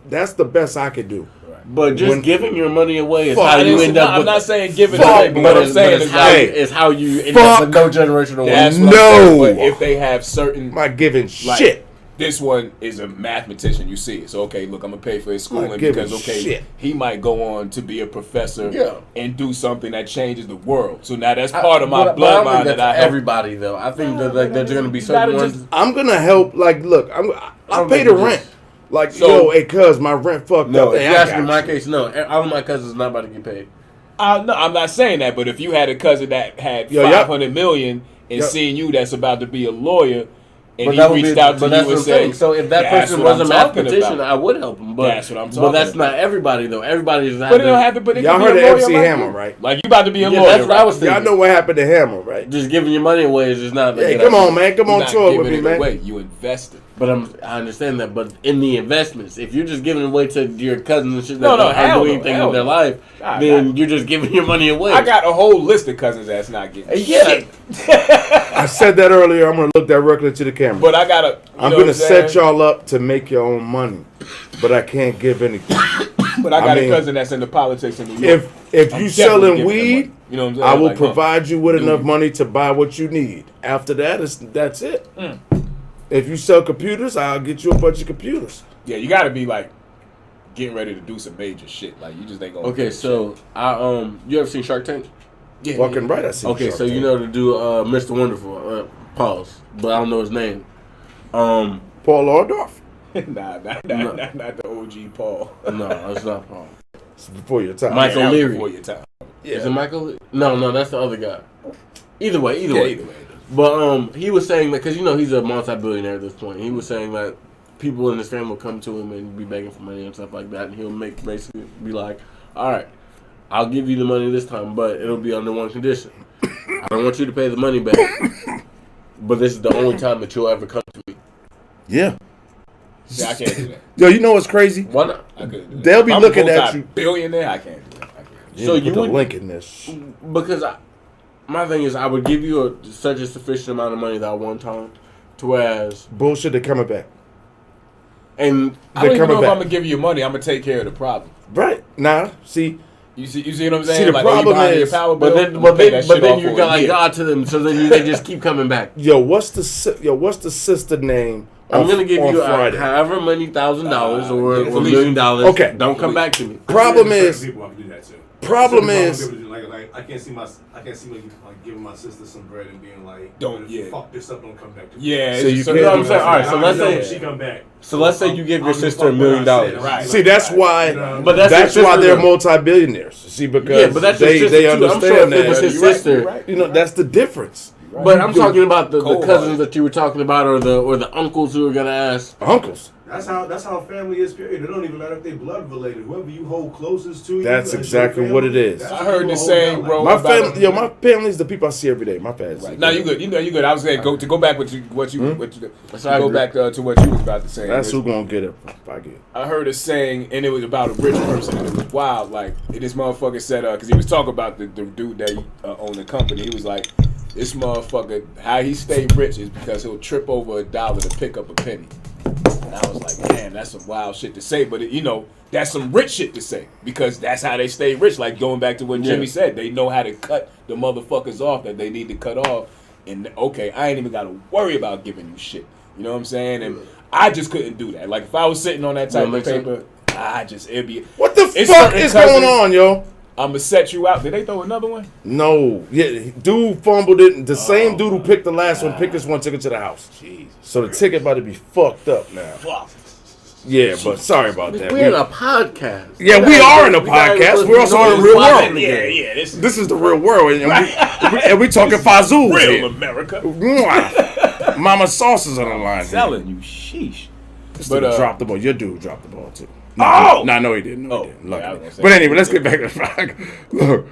that's the best I could do. But just When- giving your money away is Fuck, how I you didn't say- end no, up. I'm with, not saying give it Fuck, away, but what I'm it's- saying it's is how, Hey. it's how you end Fuck. up with no generational that's wealth. what I'm saying. No. But if they have certain I'm not giving like, shit. this one is a mathematician, you see it. So okay, look, I'm gonna pay for his schooling Not giving because okay, shit. he might go on to be a professor Yeah. and do something that changes the world. So now that's part of my But I don't think bloodline that's that I help. everybody though. I think that like, there's going to be You gotta certain ones. just- I'm gonna help. Like, look, I don't pay think the you rent. just- Like, So- hey, cuz my rent fucked No, up. if Hey, you I ask me got in my you. case, no. All of my cousins not about to get paid. No, I'm not saying that, but if you had a cousin that had Yo, yup. 500 million and Yup. seeing you that's about to be a lawyer, and But that would he be, reached out to but you that's and what I'm said, saying. So if that "That's person what was a I'm talking mathematician, about." I would help him. But That's what I'm But talking that's about. not everybody though. Everybody's But it don't have to. But it Y'all could be heard a of lawyer MC like Hammer, you. right? Like you about to be a Yeah, lawyer. that's what I right? was thinking. Y'all know what happened to Hammer, right? Just giving your money away is just not. Hey, like, come on, man. Come You're on not tour with giving me, it man. away. You invested. But I understand that. But in the investments, if you're just giving it away to your cousins and shit that No, don't hell do no, anything hell with their no. life, God, then God. you're just giving your money away. I got a whole list of cousins that's not getting yeah. shit. I said that earlier. I'm gonna look directly to the camera. But I gotta. I'm know gonna what set saying? y'all up to make your own money, but I can't give anything. But I got I mean, a cousin that's into politics in New York. If I'm you definitely selling giving them weed, money. You know what I'm saying? I will Like, provide you with enough Dude. money to buy what you need. After that, that's it. Mm. If you sell computers, I'll get you a bunch of computers. Yeah, you gotta be like getting ready to do some major shit. Like you just ain't gonna. Okay, so you ever seen Shark Tank? yeah, Fucking right, I see. Okay, Shark so you Tank. know to do Mr. Wonderful. Pause, but I don't know his name. Paul Orndorff. nah, not the OG. OG Paul. No, it's not Paul. It's before your time. Michael That was Leary. before your time. Is it Michael? No, that's the other guy. Either way. Either way. But he was saying that because he's a multi-billionaire at this point. He was saying that people in his family will come to him and be begging for money and stuff like that, and he'll basically be like, "All right, I'll give you the money this time, but it'll be under one condition. I don't want you to pay the money back, but this is the only time that you'll ever come to me." Yeah. Yeah, I can't do that. Yo, you know what's crazy? Why not? I couldn't do that. They'll be If I'm looking a at you. Billionaire, I can't do that. Yeah, So put you the would- link in this. Because my thing is, I would give you such a sufficient amount of money that one time, to whereas, Bullshit, they're coming back. and I don't even coming know if back. I'm gonna give you money. I'm gonna take care of the problem. Right. Nah, see, You see what I'm saying? See, the like, problem you behind is- your power but bill, then, I'm but gonna pay then, that but shit then off you for got a like year. God to them, so then they just keep coming back. what's the sister name? I'm gonna give on you Friday. however many $1,000 or yeah, $1 million. Okay. Don't come back to me. Problem Certain is, people I can do that too. problem Certain is, people do, like I can't see like giving my sister some bread and being like, Don't- yeah. fuck this up, don't come back to me. Yeah, So it's you just- can't- I'm saying, all right, so I let's know say- when she come back. So let's say you give your I don't give a sister fuck $1 what I million. said. Right. see, that's why. But that's That's your why sister, they're though. multi-billionaires. See, because Yeah, but that's your they sister, too. I'm understand sure if it was that. his sister. You know, that's the difference. But I'm talking about the Cold cousins hearted. that you were talking about, or the uncles who are gonna ask. Uncles. That's how family is. Period. It don't even matter if they blood related. Whoever you hold closest to you. That's your exactly what it is. that's I who heard you the hold saying, down like. bro. My about family, it. yo, my family's the people I see every day. My family. No, you good. You good. I was saying to go back to what you I go agree. back to what you was about to say. That's who gonna get it. If I get it. I heard a saying, and it was about a rich person, and it was wild. Like, this motherfucker said, because he was talking about the dude that owned the company. He was like, this motherfucker, how he stayed rich is because he'll trip over $1 to pick up a penny. And I was like, man, that's some wild shit to say. But, that's some rich shit to say because that's how they stay rich. Like, going back to what Jimmy said, they know how to cut the motherfuckers off that they need to cut off. And, okay, I ain't even got to worry about giving you shit. You know what I'm saying? And I just couldn't do that. Like, if I was sitting on that type of paper, it'd be... What the It's fuck certain is cousins- going on, yo? I'm gonna set you out. Did they throw another one? No, yeah, dude fumbled it. The same dude who picked the last one picked this one, took it to the house. So the ticket about to be fucked up now. Fuck. Yeah, but sorry about that. We're in a podcast. Yeah, we are in a podcast. We're also in the real world. Yeah. This is the real world, and we talking Fazools Real here. America. Mwah. Mama Sauce is on the line. Selling you, sheesh. But But, dropped the ball. Your dude dropped the ball too. Oh! No, he didn't. No, he Oh, didn't. yeah, I Luckily. was gonna say. But anyway, let's get back to the fact. Look,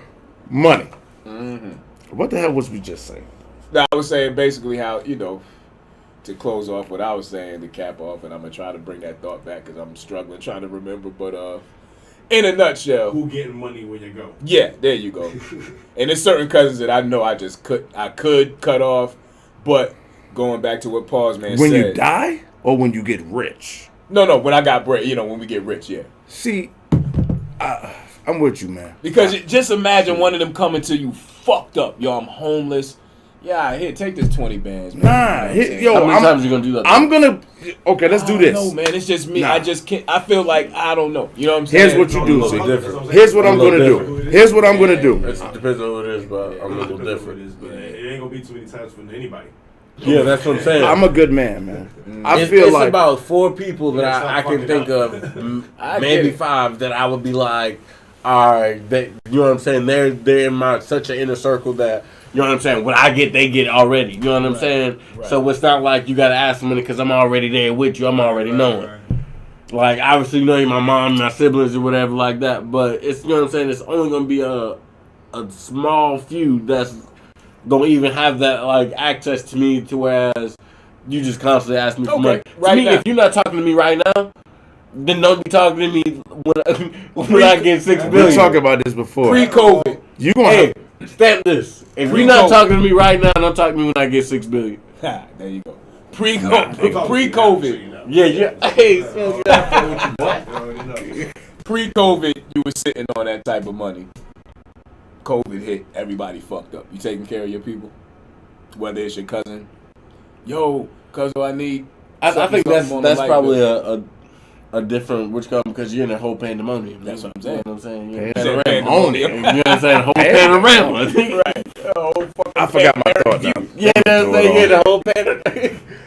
money. Mm-hmm. What the hell was we just saying? Now, I was saying basically how, to close off what I was saying, to cap off, and I'm going to try to bring that thought back because I'm struggling trying to remember. But in a nutshell, Who getting money when you go? yeah, there you go. And there's certain cousins that I know I could cut off, but going back to what Paul's man When said. you die or when you get rich? No, when I got bread, when we get rich, yeah. See, I'm with you, man. Because just imagine one of them coming to you fucked up. Yo, I'm homeless. Yeah, here, take this 20 bands, man. Nah, You know what I'm saying? yo, How many times you gonna do that? I'm gonna. Okay, let's do this. No, man, it's just me. Nah. I just can't. I feel like I don't know. You know what I'm saying? Here's what you do. No, See, no, that's what I'm here's what saying. I'm A little gonna do. different. Here's what I'm gonna do. It depends on who it is, but I'm a little It different. is, but it ain't gonna be too many times for anybody. Yeah, that's what I'm saying. I'm a good man, man. I it's, feel it's like about 4 people that Yeah, I can stop think fucking of, I maybe get it. 5 that I would be like, all right, you know what I'm saying? They're in my such an inner circle that you know what I'm saying. What I get, they get already. You know what I'm saying? right. So it's not like you gotta ask them because I'm already there with you. I'm already knowing. Like obviously, my mom, my siblings, or whatever like that. But it's what I'm saying. It's only gonna be a small few that's gonna even have that like access to me to whereas you just constantly ask me for Okay, money. right to me, now. if you're not talking to me right now, then don't be talking to me when I get $6 we billion. talked about this before. Pre-COVID. You gonna Hey, stamp this. If you're not Pre-COVID. talking to me right now, don't talk to me when I get $6 billion. Ha, there you go. Pre-COVID. Yeah. Hey, so you gotta Pre-COVID, you were sitting on that type of money. COVID hit, everybody fucked up. You taking care of your people? Whether it's your cousin. Yo, cousin, I need... I think something on the that's light probably bill. a different which come because you're in a whole pandemonium. That's what I'm saying. You know what I'm saying? Said Panorama. pandemonium. You know what I'm saying? A whole panorama. Right. Oh, fucking. I forgot my thought now. Yeah, they get the whole Panda.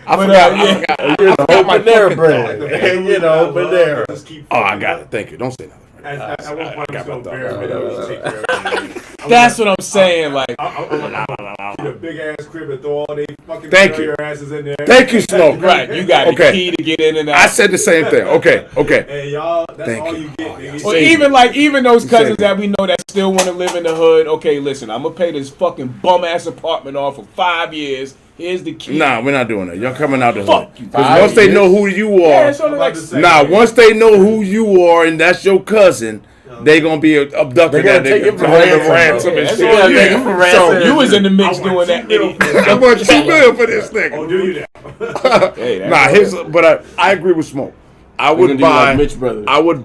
I forgot. You're the whole my Panera fucking bread. You know, Panera. Oh, I got it. Thank you. Don't say nothing. At one point, I I'm got just my gonna thought. bear it. Take care of everything. That's what I'm saying. Like, Get a big ass crib and throw all they fucking Thank you. your asses in there. Thank you, Smoke. right, you got Okay. the key to get in and out. I said the same thing. Okay. And y'all, that's Thank all you. you get, nigga. Or Save even those You cousins saved that we know that still want to live in the hood. Okay, listen, I'm gonna pay this fucking bum ass apartment off for 5 years. Here's the key. Nah, we're not doing that. Y'all coming out the hood. Fuck you. Because once they know who you Yeah, are, it's only like once they know who you are and that's your cousin, they gonna be abducting They that gotta take nigga it for holding ransom, ransom bro. and That's shit. all you Yeah. get for So ransom. you was in the mix I doing want that. $2 million. I want $2 million for this Oh, nigga. do you that? Hey, that's Nah, all right. but I agree with Smoke. I We're would gonna do like buy. Mitch Brothers. I would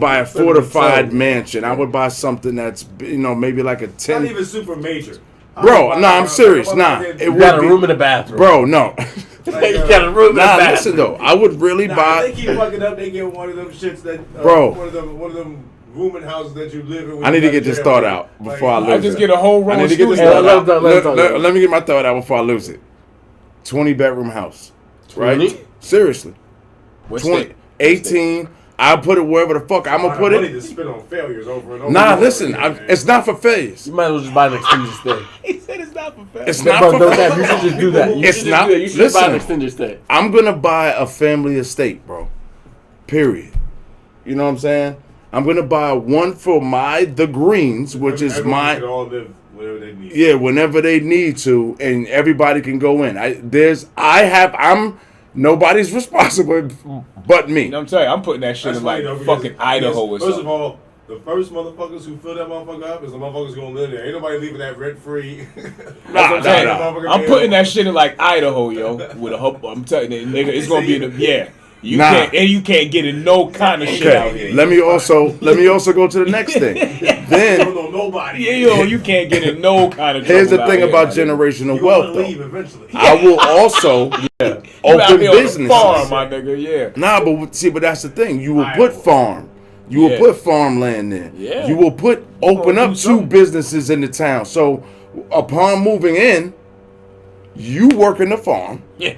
buy a fortified mansion. I would buy something that's maybe like a Not 10. even super major. Bro, nah, I'm serious. Nah, it You would got a be- room in the bathroom. Bro, no. You got a room in the Nah, bathroom. listen though. I would really Nah, buy. if they keep fucking up, they get one of them shits that Bro. one of them rooming houses that you live in. when I need you to go get this jail. thought out before I lose I just it. get a whole row I need of to get this studios. thought Let- out. let- let- let- Let me get my thought out before I lose it. 20-bedroom house, right? 20? Seriously, What's 20, that? 18. I'll put it wherever the fuck I'm gonna put Money it. to spend on failures over and over. Nah, and over listen, again, man. it's not for failures. You might as well just buy an extended stay. He said it's not for fair. It's not Bro, for don't that. You should just do that. You It's should just not- do that. You should listen. buy an extended stay. I'm gonna buy a family estate, bro. Period. You know what I'm saying? I'm gonna buy one for the Greens, which is Everyone my can all live wherever they need. yeah, whenever they need to, and everybody can go in. Nobody's responsible but me. You know what I'm telling you, I'm putting that shit That's in like funny, though, because fucking Idaho or First something. of all, the first motherfuckers who fill that motherfucker up is the motherfuckers gonna live there. Ain't nobody leaving that rent free. Nah, Hey, nah. I'm putting that shit in like Idaho, yo. With a hub, I'm telling you, nigga, it's gonna be in the You Nah. you can't get in no kind of shit out Okay, here. let me also go to the next thing. don't Then know nobody. Yeah, yo, you can't get in no kind of. here's the trouble thing out about here, my nigga. generational You wealth, wanna leave though. eventually. I will also You out open here on the businesses. farm, my nigga. Yeah. Nah, but that's the thing. You will Iowa. put farm. You will Yeah. put farmland there. Yeah. You will open gonna up do 2 something. businesses in the town. So upon moving in, you working the farm. Yeah.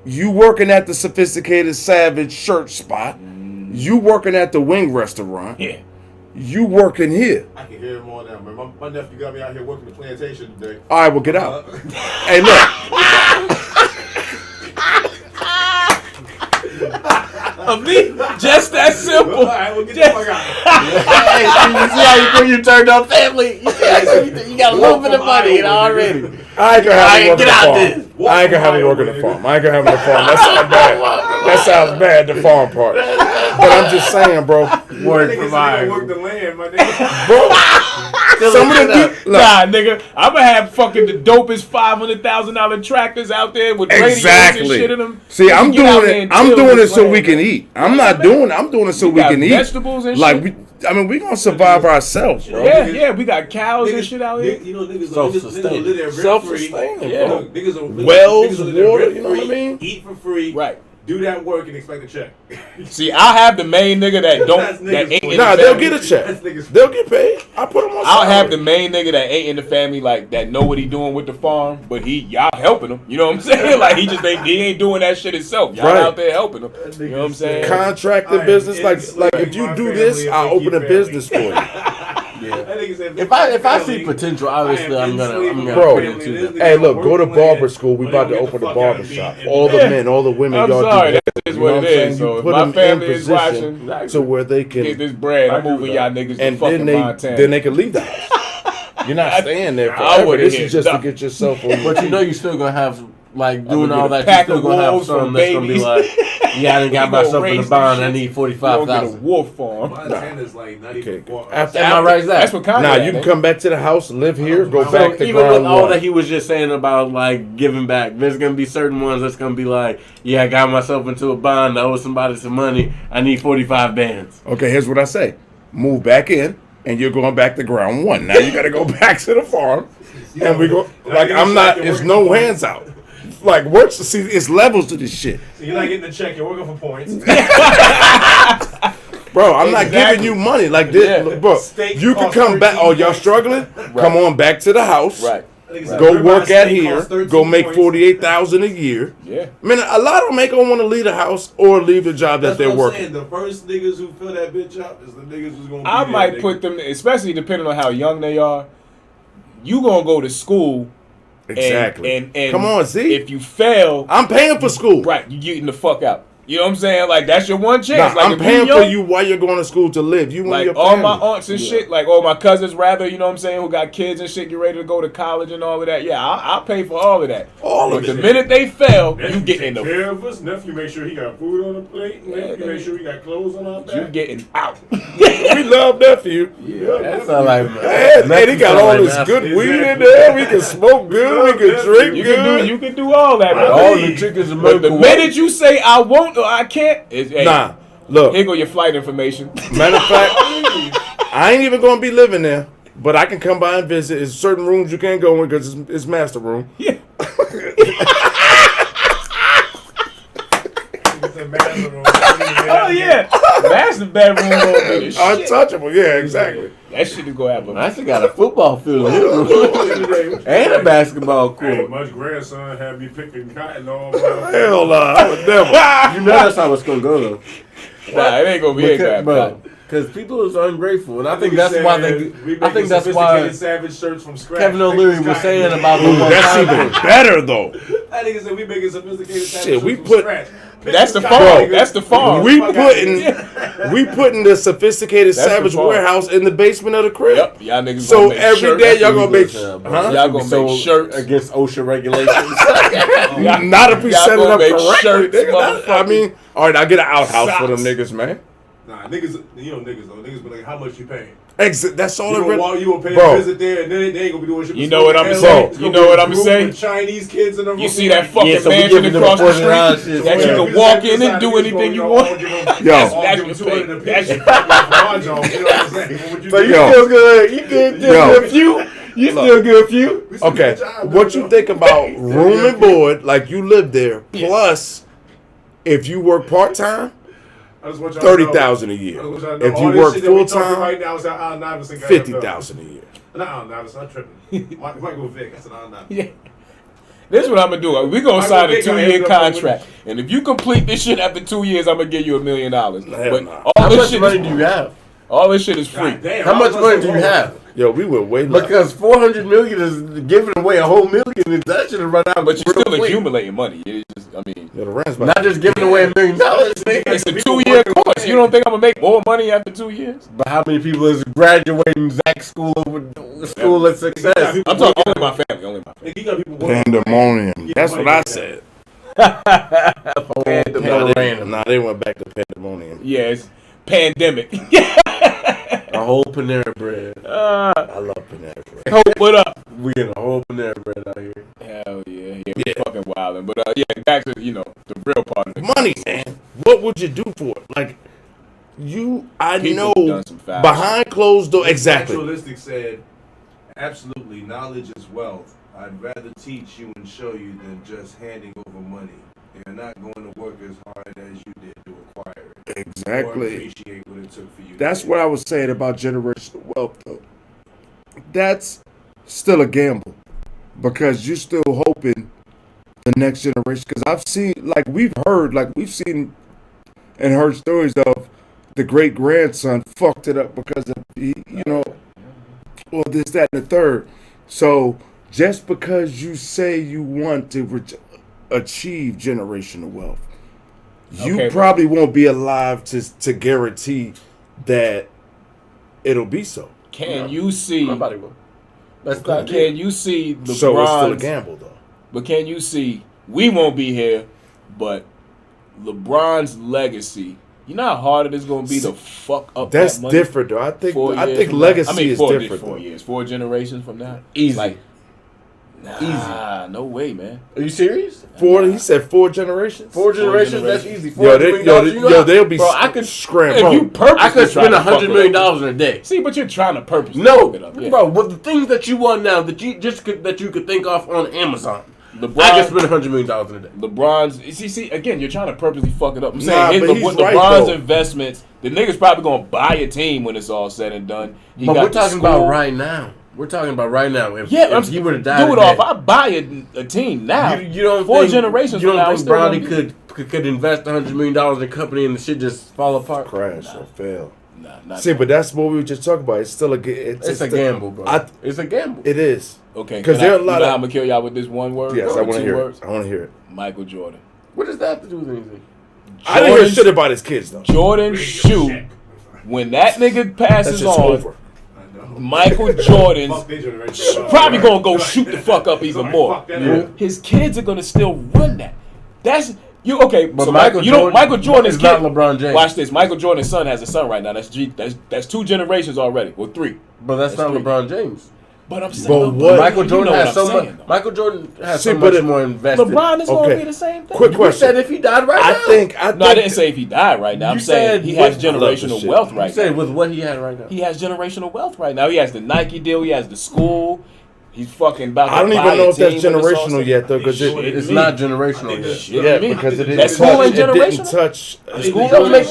You working at the sophisticated savage shirt spot. You working at the wing restaurant. Yeah. You working here. I can hear him all now, man. My nephew got me out here working the plantation today. All right, well, get out. Hey, look. Of me, just that simple. All right, we'll get the fuck out. Hey, you see how you turned up family? You see how you got a little bit of money already. I ain't gonna have him working Get the out farm. this. I ain't gonna have him working the farm. I ain't gonna have him the farm. That sounds bad. That sounds bad, the farm part. But I'm just saying, bro. Work Niggas for ain't mine. gonna work the land, my nigga. Bro, some of the look, Nah, nigga, I'm gonna have fucking the dopest $500,000 tractors out there with radios and exactly. shit in them. See, We I'm can get out doing there it. and I'm till doing it this so land, we can man. eat. I'm not doing. I'm doing it so we got can eat. vegetables and like shit. we gonna survive ourselves, bro. Yeah, we got cows and shit out here. You know, niggas Self-sustaining. live there rent Self-sustaining, free. Yeah. bro. Look, niggas will Wells, live there water, rent you know what I free, mean? Eat for free. Right. Do that work and expect a check. See, I have the main nigga that That's don't niggas that ain't for in you. the Nah, they'll family. get a check. That's niggas. They'll get paid. I put them on. I'll have the salary. main nigga that ain't in the family like that know what he doing with the farm, but y'all helping him. You know what I'm saying? Like he ain't doing that shit himself. Y'all Right. out there helping him. You know what I'm saying? Contracting I business. am Like enslaving if you my do family this, and I'll make open you a family. business for you. That nigga said, If I see family, potential, obviously I'm gonna Bro, put into that. Hey, look, go to barber school. We about to open a barber shop. All the men, all the women, I'm y'all sorry, do. that is You what know it I'm saying? is. You So if put my them in family is position watching, to where they get can, this bread. I'm agree moving with y'all that. niggas to and fucking then Montana. they can leave the house. You're not staying there I forever. would've This hit is just to nothing. get yourself on. But you know you still gonna have like doing gonna all get a that. You pack still of gonna have wolves some from that's gonna be babies. like, yeah, I done got We gonna myself in raise the these bond. I shits. need You gonna get a 45,000. wolf farm. Montana's like not even Okay. far. After- Am I right? Zach? That's what Kanye. Nah, had, you can nigga. come back to the house, live here, go So back to even with ground all one. that he was just saying about like giving back, there's gonna be certain ones that's gonna be like, yeah, I got myself into a bond. I owe somebody some money. I need 45 bands. Okay, here's what I say: move back in, and you're going back to ground one. Now you got to go back to the farm, and we go. Like I'm not. It's no hands out. Like works. See, it's levels to this shit. So you're not getting the check. You're working for points. Bro, I'm not Exactly. giving you money like this, Yeah. bro. Steak You can costs come back. 13 Oh, y'all points. struggling? Come on back to the house. Right. Go work at here. Go make 48,000 a year. Yeah. Man, a lot of them ain't gonna want to leave the house or leave the job that That's they're what I'm working. saying. The first niggas who fill that bitch up is the niggas who's gonna be I there, might nigga. put them, especially depending on how young they are. You gonna go to school. Exactly. And Come on, see? if you fail, I'm paying for school. right, you getting the fuck out. You know what I'm saying? Like that's your one chance. Nah, like I'm if paying young, for you while you're going to school to live. You and Like your all family. my aunts and shit, like all my cousins, rather, you know what I'm saying, who got kids and shit, get ready to go to college and all of that. Yeah, I'll pay for all of that. All but of the it. minute they fail, Nephew you getting take the care of us. Nephew make sure he got food on the plate. Nephew nigga. make sure he got clothes on our back. you getting out. We love nephew. That's all like. And he got all this good weed in there. We can smoke good. We can drink You good. can do all that. But All the chickens are but the milk. minute you say I won't or I can't, it's, hey, Nah, look. here go your flight information. Matter of fact, I ain't even gonna be living there. But I can come by and visit. There's certain rooms you can't go in because it's master room. Yeah. It's a bathroom. Oh yeah, master bedroom gonna be the shit. Untouchable. Yeah, exactly. That shit is gonna happen. I still got a football field in his room and a basketball Hey, court. my grandson had me picking cotton all around. Hell, I would never. You know that's how it's gonna go though. Nah, it ain't gonna be ain't gonna happen. Because people is ungrateful, and I think Nigga that's said, why we I think making that's why sophisticated savage shirts from scratch. Kevin O'Leary was saying about the Ooh, one that's time even thing. better though. That nigga said we making sophisticated savage Shit, shirts we from put- scratch. That's the Cotton, farm. nigga. That's the farm. We putting the sophisticated That's the savage farm. warehouse in the basement of the crib. Yep, y'all niggas. So gonna make every shirts. day y'all gonna make, Huh? huh? Y'all gonna make shirts. against OSHA regulations. Not if we Y'all set it gonna up make correctly. shirts, Nigga. I motherfucker. mean, all right, I get an outhouse for them Socks. niggas, man. Nah, niggas, you know niggas though. Niggas be like, how much you paying? That's all You it gonna really. walk, you gonna pay Bro. a visit there, and then they ain't gonna be doing shit. You know what I'ma Hell, say? it's You gonna know be what a I'ma group say? with Chinese kids in the room. You see that fucking Yeah, so we mansion giving them across the $40 street shit. that you Yeah. can walk in and do anything you want? Yo. That's That's your pay. That's That's your your So you Yo. still good? You still Yo. good a few? You still good a few? Okay, what you think about room and board? Like you live there, plus if you work part time, 30,000 a year. If you work full time, right now, it's at Allen Iverson. 50,000 a year. Not Allen Iverson. I'm tripping. Michael Vick. That's an Allen Iverson. Yeah. This is what I'm gonna do. We're gonna I sign a think I 2-year ended up with- contract, and if you complete this shit after 2 years, I'm gonna give you $1 million. But nah. all How this much shit money is do you have? all this shit is free. God damn, How I much was money like, do you hold on. have? Yo, we went way less. Because 400 million is giving away a whole million. That should have run out. But you're real still quick. accumulating money. It's just, I mean, Yo, the rent's about Not just giving away $1 million. it's a 2-year course. You don't think I'm gonna make more money after 2 years? But how many people is graduating Zach school of success? I'm talking only my family. Only my family. Nigga, you got people working. pandemonium. That's what I said. Nah, they went back to pandemonium. Yeah, it's pandemic. A whole Panera Bread. I love Panera Bread. Hope what up? We in a whole Panera Bread out here. Hell yeah, we fucking wildin'. But yeah, back to the real part of it. Money, man. What would you do for it? Like, I People know done some foul behind closed doors. Exactly. Naturalistic said, absolutely, knowledge is wealth. I'd rather teach you and show you than just handing over money. You're not going to work as hard as you did to acquire it. Or Exactly. appreciate what it took for you. That's what I was saying about generational wealth, though. That's still a gamble because you're still hoping the next generation. Because I've seen, we've seen and heard stories of the great grandson fucked it up because of, or this, that, and the third. So just because you say you want to achieve generational wealth, you Okay. probably won't be alive to guarantee that it'll be so. Can you see? Nobody will. That's not Can you see LeBron's? So it's still a gamble, though. But can you see? We won't be here, but LeBron's legacy. You know how hard it is going to be to fuck up That's that money? different, though. I 4 think years from now? legacy I mean, is 4 different. 4 though. years, 4 generations from now. Easy. Like, nah, no way, man. Are you serious? He said 4 generations. 4 generations? generations. That's easy. Yo, they'll be Bro, I could scrambling. If you purposely I could spend try to $100 million fuck it up. in a day. See, but you're trying to purposely No, fuck it up. Yeah. bro. What the things that you want now that you could think off on Amazon? LeBron, I can spend $100 million in a day. LeBron's. See, again, you're trying to purposely fuck it up. I'm saying Nah, but he's right, LeBron's though. investments. The nigga's probably gonna buy a team when it's all said and done. He But got we're the talking school. about right now. We're talking about right now. If he would have died do it today, off. I buy a team now. you don't four think, generations You from now, don't it's think still gonna Bronny be- could invest $100 million in a company and the shit just fall apart? Crash or fail. Nah, not See, but that's what we were just talking about. It's still It's a gamble, bro. It's a gamble. It is. okay. 'Cause there are a lot you know of- how I'm gonna kill y'all with this one word. Yes, Or I want to two hear words? it. I want to hear it. Michael Jordan. What does that have to do with anything? I didn't hear shit about his kids though. Jordan's shoe. When that nigga That's passes just on, over. Michael Jordan's Fuck their generation. probably gonna go shoot the fuck up even more. Fuck that up. His kids are gonna still run that. That's you okay? But so Michael Michael Jordan's is not kid. LeBron James. Watch this. Michael Jordan's son has a son right now. That's two generations already, or three. But that's not three. LeBron James. But I'm saying, But what- Michael you Jordan know has what so I'm much. saying, though. Michael Jordan has See, so but much more invested. LeBron is gonna Okay. be the same thing. Quick You question. said if he died right I now. think. No, I didn't say if he died right now. I'm You saying said he has with- I love this generational shit. wealth You right said now. with what he had right now. He has generational wealth right now. He has the Nike deal. He has the school. He's fucking about to I don't buy even know a if that's team when it's all generational said. yet though, because It's not generational think yet. that- yeah, me. because it didn't That school ain't touch. It didn't generational? touch. school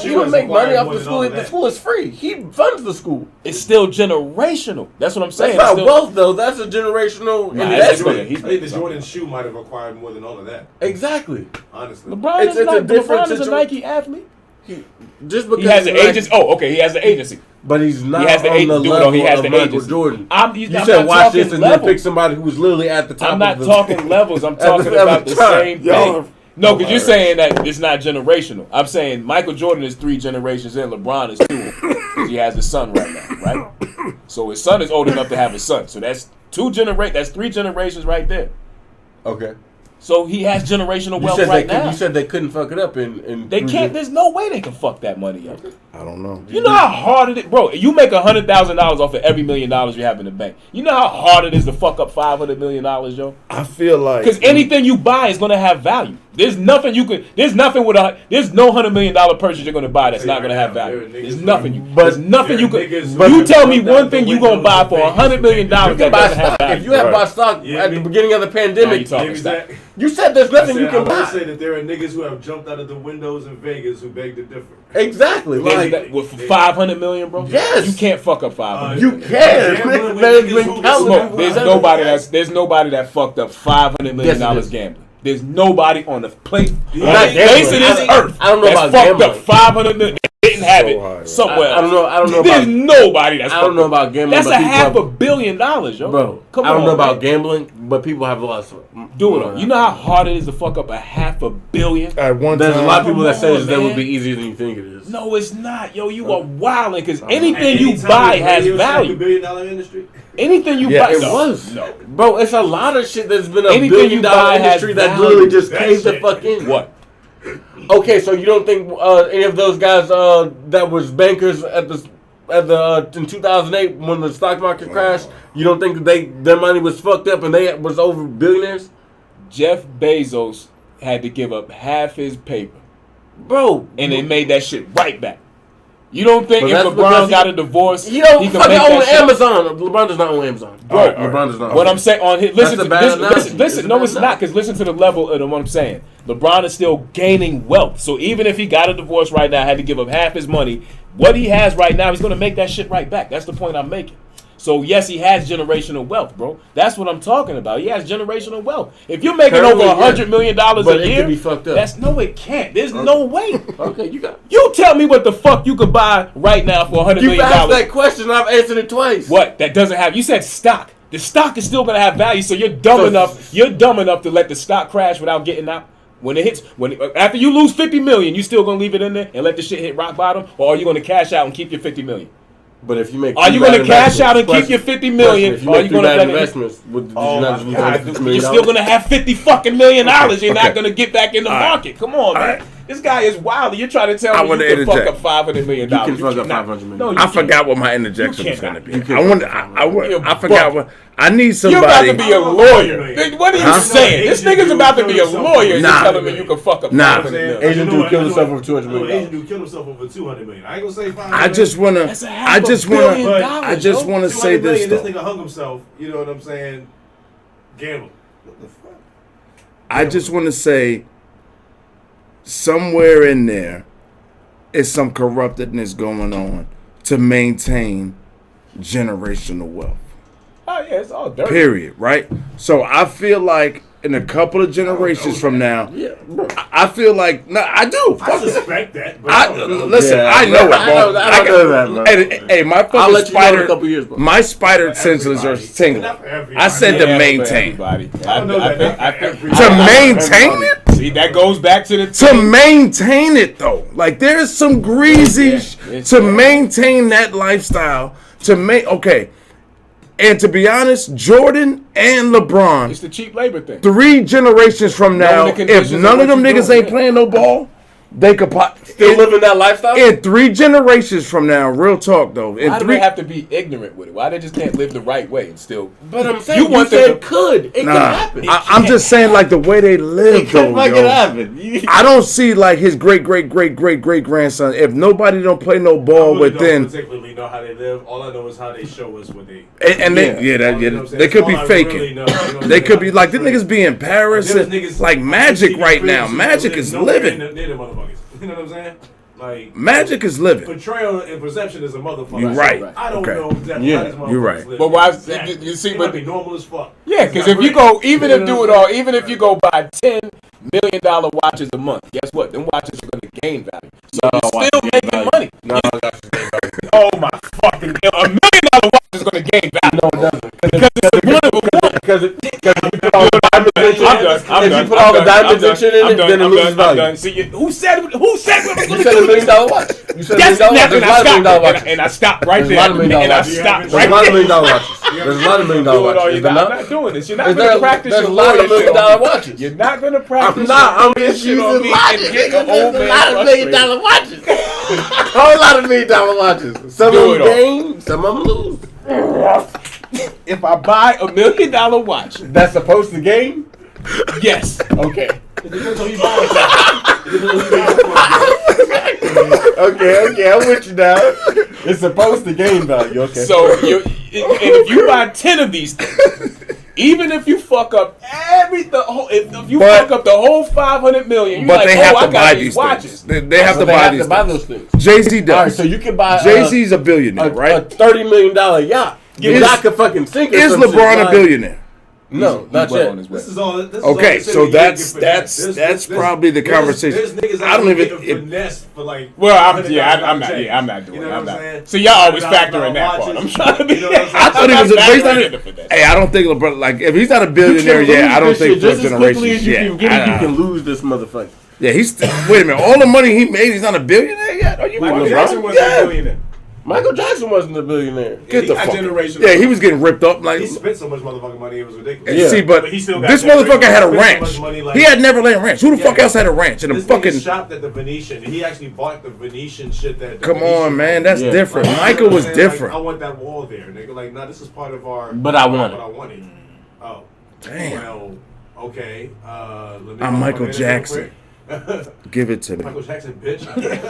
You don't make money off the school. The school is free. He funds the school. It's still generational. That's what I'm That's saying. not It's still- wealth though. That's a generational Nah, investment. that's- I think the Jordan shoe might have acquired more than all of that. Exactly. Honestly. LeBron It's is a not. different LeBron is a situa- Nike athlete. Just because He has an like- agency. Oh, okay. He has the agency. but he's not He has the on the dude, level he has of the Michael agency. Jordan. I'm You not said watch talking this and level. then pick somebody who was literally at the top. I'm not of the talking levels. I'm At talking the about the time. same Y'all thing. are- No, because you're saying that it's not generational. I'm saying Michael Jordan is 3 generations in. LeBron is 2. 'Cause he has a son right now, right? So his son is old enough to have a son. So that's 3 generations right there. Okay. So he has generational You wealth said right they could, now. you said they couldn't fuck it up in They can't. There's no way they can fuck that money up. I don't know. You know how hard it is, bro. You make $100,000 off of every $1 million you have in the bank. You know how hard it is to fuck up $500 million, yo. I feel like Because anything you buy is gonna have value. There's nothing you could. There's nothing with a. There's no $100 million purchase you're gonna buy that's not gonna have value. There's nothing you. There's nothing you could. You tell me one thing you gonna buy for $100 million that You buy doesn't have stock. value. If you had bought stock Yeah, at the beginning of the Now pandemic, you talking Maybe stock. that- you said there's I nothing you said, can I will buy. say that there are niggas who have jumped out of the windows in Vegas who beg to differ. Exactly. There's Like that- with 500 million, bro. Yes. You can't fuck up 500. you can. Gambling with There's niggas been who- countless Smoke. people There's out nobody there. there's nobody that fucked up $500 million Yes, it is. gambling. There's nobody on the plate. Not On the face of this gambling. earth. I don't know that's about fucked gambling. up 500 million. They didn't have So it high, right? somewhere. I don't know. I don't know There's about. nobody that's. I don't fucked know up. about gambling. That's but a people half have- $1 billion, yo. Bro, Come I don't on, know about man. gambling, but people have lost. Do it. You know how hard it is to fuck up a $500 million? at one There's time. a lot of people that Come say on, that would man. be easier than you think it is. No, it's not, yo. You are wilding because anything At you any time buy in has Radio Shack, value. $1 billion industry. Anything you Yeah, buy, it no, was. no. Bro, it's a lot of shit that's been a Anything $1 you billion buy has industry that value. literally just That caved the shit. fuck in. What? Okay, so you don't think any of those guys that was bankers at the in 2008 when the stock market crashed, you don't think that their money was fucked up and they was over billionaires? Jeff Bezos had to give up half his paper, Bro, and they made that shit right back. You don't think But if that's LeBron because got a divorce, he don't he could fucking make own that shit? Amazon. LeBron does not own Amazon. Bro, All right. LeBron does not. What own I'm saying on his That's listen, a to, bad listen, analogy. listen, listen. It's a No, bad it's not analogy. because listen to the level of what I'm saying. LeBron is still gaining wealth. So even if he got a divorce right now, had to give up half his money, what he has right now, he's going to make that shit right back. That's the point I'm making. So yes, he has generational wealth, bro. That's what I'm talking about. He has generational wealth. If you're making Currently, over $100 million But a it year, could be fucked up. that's no, it can't. There's no way. Okay, you got. You tell me what the fuck you could buy right now for $100 You million. asked that question. I've answered it twice. What? That doesn't have. You said stock. The stock is still gonna have value. So you're dumb So- enough. You're dumb enough to let the stock crash without getting out. When it hits, after you lose $50 million, you still gonna leave it in there and let the shit hit rock bottom, or are you gonna cash out and keep your $50 million? But if you make, Are two you bad gonna cash out and investments- keep your $50 million, If you or are make you two gonna bad let it? investments, did you Oh not my just lose God. $50 million? You're still gonna have $50 million. You're not Okay. gonna get back in the market. Come on, man. right. This guy is wild. You're trying to tell I me wanna you can fuck interject. up $500 million. You can fuck up cannot. $500 million. No, you I can't. forgot what my interjection You was going to cannot. be. You I forgot You're what. I need You're somebody. about to be a lawyer. What are you Huh? saying? This nigga's about to be a lawyer. And Nah. you're telling me you can fuck up Nah. $500 million. Asian dude killed himself over $200 million. Asian dude killed himself over $200 million. I ain't gonna say $500 I just want That's to. a half I just $1 want billion to. dollars, I just yo. want to say this This though. nigga hung himself. You know what I'm saying? Gamble. What the fuck? I just want to say, somewhere in there is some corruptedness going on to maintain generational wealth. Oh yeah, it's all dirty. Period. Right. So I feel like in a couple of generations from now, I feel like I do. I suspect that. But Listen, I know it, bro. I know that, bro. Hey, my I'll fucking let you know in a couple years, bro. my spider senses are tingling. I said to maintain. Everybody. I think To maintain it? See, that goes back to the To maintain it though, like there's some greasy to maintain that lifestyle. Okay, and to be honest, Jordan and LeBron, It's the cheap labor thing. 3 generations from now, Knowing the if conditions none of of them what you niggas doing, ain't yeah. playing no ball, they could Still living that lifestyle? in 3 generations from now. Real talk though, in Why do 3. they have to be ignorant with it? Why they just can't live the right way and still? But I'm saying you want them said to- could. It could happen. I'm just saying like the way they live It could though, fucking yo. happen. I don't see like his great grandson. If nobody don't play no ball I within, don't particularly know how they live. All I know is how they show us what they. and they they could be faking. They could be like the niggas be in Paris, and, like Magic right now. Magic is living. You know what I'm saying? Like Magic is living. portrayal and perception is a motherfucker. You're right. I don't Okay. know exactly Yeah, how these motherfuckers you're right. live. But why? Exactly. You see, They but might be normal as fuck. yeah, because if you go, even if you go buy $10 million watches a month, guess what? Them watches are going to gain value. So you're still making money. No, Oh my fucking God. $1 million watch is going to gain value. No, it doesn't. Because it's one of a one. because if you put all the diamonds and shit, I'm done. if you put all the diamonds and shit in it, then it loses value. See, who said we was You going to said do $1 million this? watch. You said Yes, $1 million watch. There's a lot of $1 million watches. and I stopped right There's a there. lot of $1 million And I watches. stopped There's a right lot of $1 there. million watches. There's a lot of $1 million Do it all. watches. You're Is there not, I'm not? not doing this. You're not Is going there- to practice there's your a lot of lawyer $1 shit million on me. watches. You're not going to practice I'm not. I'm your just shit on using me logic. and get There's the old a man lot of $1 million frustrated. watches. A whole lot of $1 million watches. Some Do of it them all. gain, some of them lose. If I buy $1 million watch, That's supposed to gain? yes. Okay. It depends on who you buy it from. It depends on who you buy it from. Okay, I'm with you now. It's supposed to gain value. Okay. So and if you buy 10 of these things, even if you fuck up if you But- fuck up the whole 500 million, you're But like, they have I to got buy these these watches. things. They have So to they buy have these to buy things. those things. Jay-Z All right, does. so you can buy Jay-Z's a billionaire, a right? $30 million yacht. Your Is- yacht could fucking sink. or Is some shit, LeBron a like- billionaire? No, not well yet. on his way. This is all. This is Okay, all so considered that's getting finessed. probably the conversation. There's niggas I don't out here even. getting finessed for like. Well, I'm $100 not. checks. Yeah, I'm not doing You know it. I'm what not. saying? So y'all always $100 factor in that part. watches. I'm trying to be. You know what I'm saying? I thought he was. I'm He's not not factoring into that. hey, I don't think LeBron. Like, if he's not a billionaire You can yet, I don't lose this think shit for just as quickly generations as you yet. can get it. You can lose this motherfucker. Yeah, he's. Wait a minute. All the money he made, he's not a billionaire yet. Are you Michael fucking Jackson LeBron? wasn't Yeah. a billionaire. Michael Jackson wasn't a billionaire. Get He the got fuck. generational. Yeah, he was getting ripped up. Like, He spent so much motherfucking money, it was ridiculous. Yeah. see, but But he still got this generational. motherfucker had a He spent so ranch. much money, like- He had Neverland Ranch. Who the fuck Yeah. else had a ranch? And a This fucking. nigga shopped at the Venetian. He actually bought the Venetian shit. That the Come Venetian on, man. That's Yeah. different. Like, Michael you know was what I'm saying? different. Like, I want that wall there, nigga. Like, nah, this is part of our. But I want what it. I wanted. Oh, Damn. well, okay. Let me I'm go Michael ahead and Jackson. quick. Give it to me. Michael Jackson, bitch. I like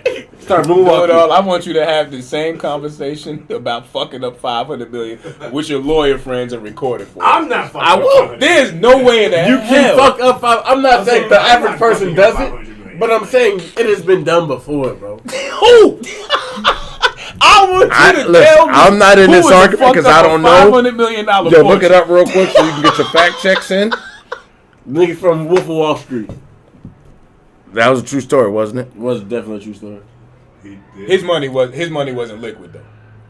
that. Start Do it moonwalking. all. I want you to have the same conversation about fucking up 500 million with your lawyer friends and record it for. I'm not fucking. I will. with There's no way in the You hell. can fuck up five. I'm not saying the I'm average not person fucking does up it, 500 million. but I'm saying it has been done before, bro. Who? I want you to Listen, tell me. I'm not in who this would have argument fucked 'cause up I a don't know. $500 million Yo, look it up real quick so you can get your fact checks in. Nigga from Wolf of Wall Street. That was a true story, wasn't it? Was definitely a true story. He did. His money wasn't liquid though.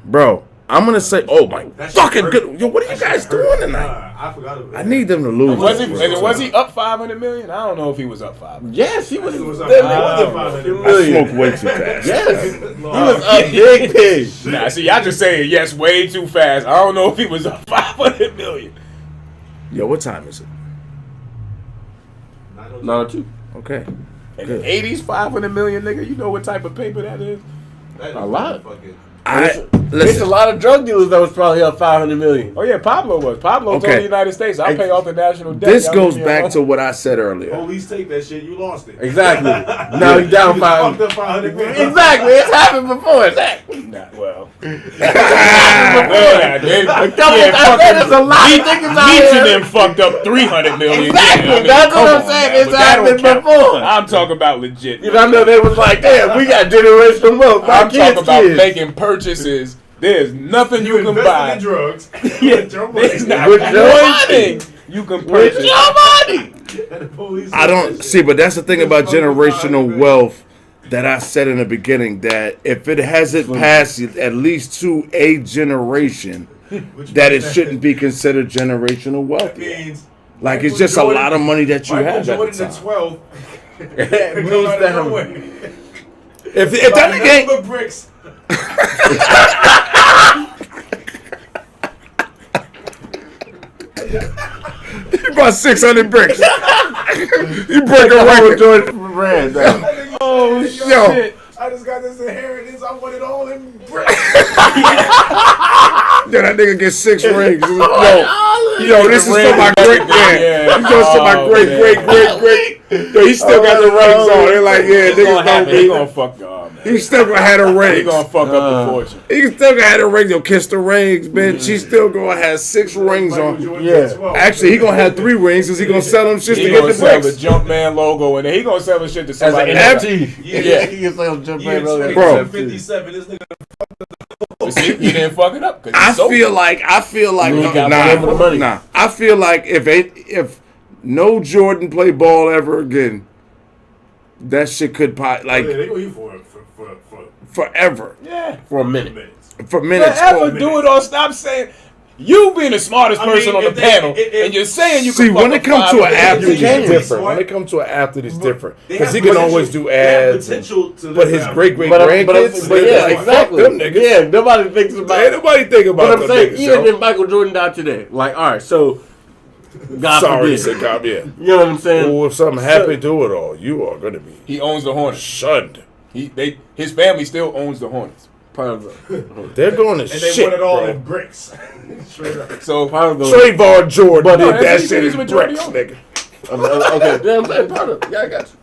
Bro, I'm going to say, oh my That shit fucking hurt. good. Yo, what are you That guys shit doing hurt. tonight? Nah, I forgot about I need them to lose. Was he up 500 million? I don't know if he was up 500. Yes, he was. It was up That more nigga than was a 500 I million. smoked way too fast. Yes, he was a big pig. Nah, see, y'all just saying yes way too fast. I don't know if he was up 500 million. Yo, what time is it? No, two. Okay. In the 80s, 500 million, nigga. You know what type of paper that is? A lot. It's a Listen, lot of drug dealers that was probably up 500 million. Oh yeah, Pablo was. Pablo told Okay. the United States, I'll pay off the national debt. this Y'all goes leave me back alone. to what I said earlier. Police take that shit. You lost it. Exactly. Now he's down You five. fucked up 500 million. Exactly. It's happened before. Exactly. Nah, well, There's a lot of niggas out Each here. of them fucked up 300 million. Exactly. That's what I'm saying. It's happened before. I'm talking about legit. You know, I know they was like, damn, we got generational wealth. I'm talking about making purchases. There's nothing you can buy. in drugs. There's not With your one money. thing you can With purchase. your money. I don't see, but that's the thing about generational wealth that I said in the beginning, that if it hasn't passed at least to a generation, that it shouldn't be considered generational wealth. That means Like it's just a lot of money that you Michael have at Jordan the at time. 12. It moves down. If that nigga ain't the bricks. about 600 bricks, you break a record. Jordan Brand. Oh Yo. shit! I just got this inheritance. I want it all in bricks. Then that nigga gets 6 rings. Yo, this is for my great man. Yeah. This goes to my great. Yo, he still got the rings on. They're like, yeah, It's gonna niggas don't happen. He be. gonna fuck up, man. He still gonna have the He rings. gonna fuck up the fortune. He still gonna have the rings. Yo, kiss the rings, man. She still gonna have 6 rings Michael on. Jordan Yeah. at 12. Actually, he gonna have 3 rings because he gonna sell them shit to He get gonna the sell the bricks. Jumpman logo, and then he gonna sell the shit to As an somebody else. NFT. Yeah. He can sell jump Year man. Bro. 57, this nigga. But see, he didn't fuck it up. 'Cause he I sold feel like You got money for the money. nah. I feel like if no Jordan play ball ever again, that shit could Like, like they go you for forever Yeah. For a minute. minutes. for minutes. Forever do it or stop saying. You being the smartest person on the panel, and you're saying you See, can when fuck it comes up to an 5 athlete, it's can. different. When it comes to an athlete, it's different They because have he can potential- always do they have ads. potential to But live his out. great great But grandkids, yeah, like, exactly. fuck them niggas. Yeah, nobody thinks about Ain't nobody think about But I'm them saying, niggas, even yo. if Michael Jordan died today, like, all right, so, God Sorry, forbid. said God, yeah. You know what I'm saying? Well, if something happened to it all, you are gonna be He owns the Hornets. shunned. His family still owns the Hornets. Part of the, They're doing this And they shit, want it all bro. in bricks. Straight up. So part of the, Trayvon Jordan did that's that what shit he's in with Jordan bricks, on. nigga. okay, damn, I'm part of, yeah, I got you.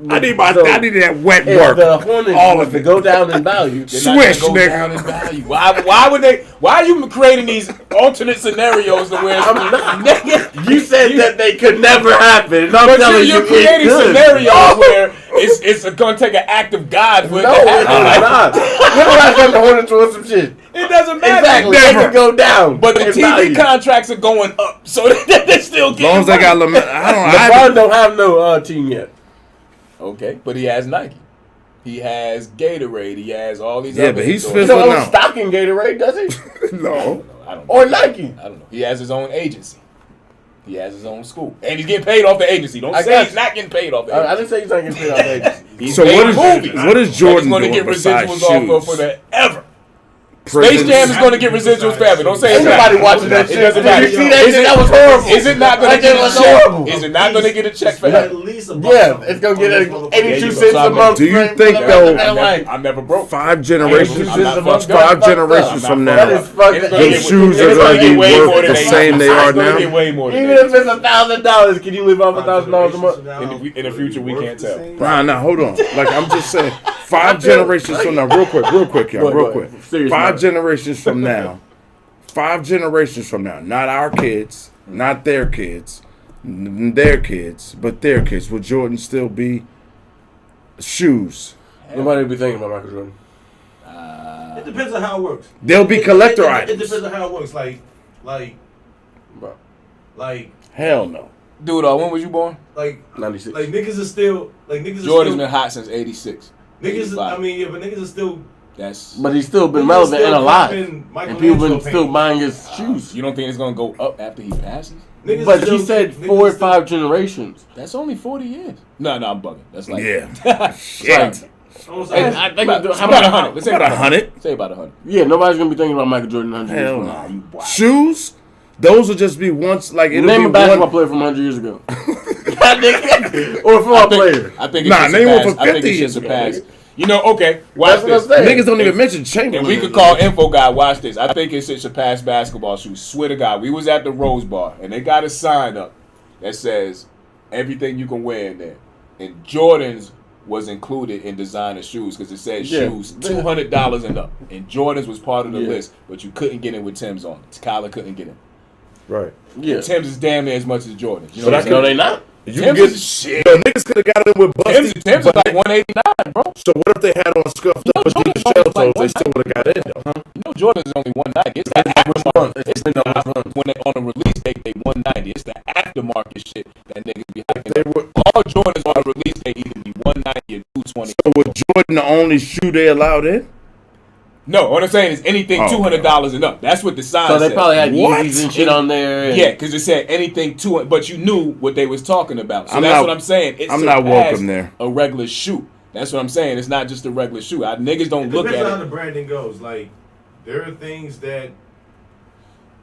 I need my, So, I need that wet If work. the Hornets All was of to it. go down in value, they're not gonna Swish, go nigga. down in value. Why would they? Why are you creating these alternate scenarios to where I'm not. Nigga, you said that they could never happen. And I'm But telling you're you, creating it could. scenarios where it's going to take an act of God for it No, to it's happen. not. When the last time the Hornets won some shit? It doesn't matter. Exactly. They Never. can go down. But the in TV value. contracts are going up, so they still As getting long as they got money. Lamar, I don't LeBron know. don't have no team yet. Okay, but he has Nike. He has Gatorade. He has all these Yeah, other but he's stores. He fizzling don't own out. stock in Gatorade, does he? No. I don't know. Or Nike? I don't know. He has his own agency. He has his own school, and he's getting paid off the agency. Don't I say got he's you. not getting paid off the I agency. didn't say he's not getting paid off the agency. He's So paid what is movies. what is Jordan He's going to doing get besides residuals off of shoes? forever. Space Prisons? Jam is going to get residuals forever. Don't say Ain't it's not. nobody watching that It shit. doesn't Did matter. you see that Is shit? it- That was horrible. Is it not going That to get shit a was check? horrible. Is it not going to get a check At forever? least a Yeah, it's gonna get 82 cents a month. Do you friend, think, for the though- rest of their life. I'm never broke. 5 generations. I'm not fucked up. 5 generations from That now. is fucked It's up. gonna Those get- shoes it's are gonna get be way worth more the than same they $8. are It's gonna now. get way more than Even that. if it's $1,000, can you live off $1,000 a month? In the future, we can't tell. Nah, hold on. Like I'm just saying, 5 generations from now, real quick, y'all, real quick. Serious 5 matter. generations from now, 5 generations from now, not our kids, not their kids, their kids, but their kids. Will Jordan still be shoes? Nobody will be thinking about Michael Jordan. It depends on how it works. They'll be collector It items. depends on how it works. Bro, Hell no. Dude, when was you born? 96. like niggas are still Jordan's been hot since '86. niggas. I mean, yeah, but niggas are still. That's. But he's still been niggas relevant still and alive. copping And people been Michelangelo still paintings. buying his shoes. You don't think it's gonna go up after he passes? Niggas But still- he said niggas 4 or still- 5 generations. That's only 40 years. No, I'm bugging. That's like Yeah. Shit. Almost And like- I think About, how about about 100. Let's say About 100. Say about 100. Yeah, nobody's gonna be thinking about Michael Jordan 100 years Hell from no. now. Shoes? Those will just be once, like, it'll Name be a basketball one. player from 100 years ago. Or a football player. I think Nah, it should name one surpass. for I think 50 it should years ago, surpass. nigga. You know, okay. Watch That's what I'm this. saying. Niggas don't even mention Chamberlain. And we could call Info Guy, watch this. I think it should surpass basketball shoes. Swear to God. We was at the Rose Bar, and they got a sign up that says everything you can wear in there. And Jordans was included in designer shoes because it said Yeah. shoes $200 and up, and Jordans was part of the Yeah. list, but you couldn't get in with Tim's on. Kyler couldn't get in. Right. Yeah. Tim's is damn near as much as Jordans. You know But what I I'm could- saying? No, they not. You Tim's get is shit. Yo, niggas could have got in with Busty. Tim's is like 189, bro. So what if they had on scuffed up No, Adidas Jordan's shell only like toes? They still would have got in though. You know Jordan is only 190. It's the aftermarket. It's the when they on a release date they 190. It's the aftermarket shit that niggas be hyping. They up. were, All Jordans on a release date either be 190 or 220. so was Jordan the only shoe they allowed in? No, what I'm saying is anything Oh, $200 and up. That's what the sign So they said. probably had What? Yeezys and shit on there. And Yeah, because it said anything $200, but you knew what they was talking about. So I'm that's not- what I'm saying. It I'm not surpassed welcome there. A regular shoe. That's what I'm saying. It's not just a regular shoe. Niggas don't It look depends on how at the it. branding goes. Like, there are things that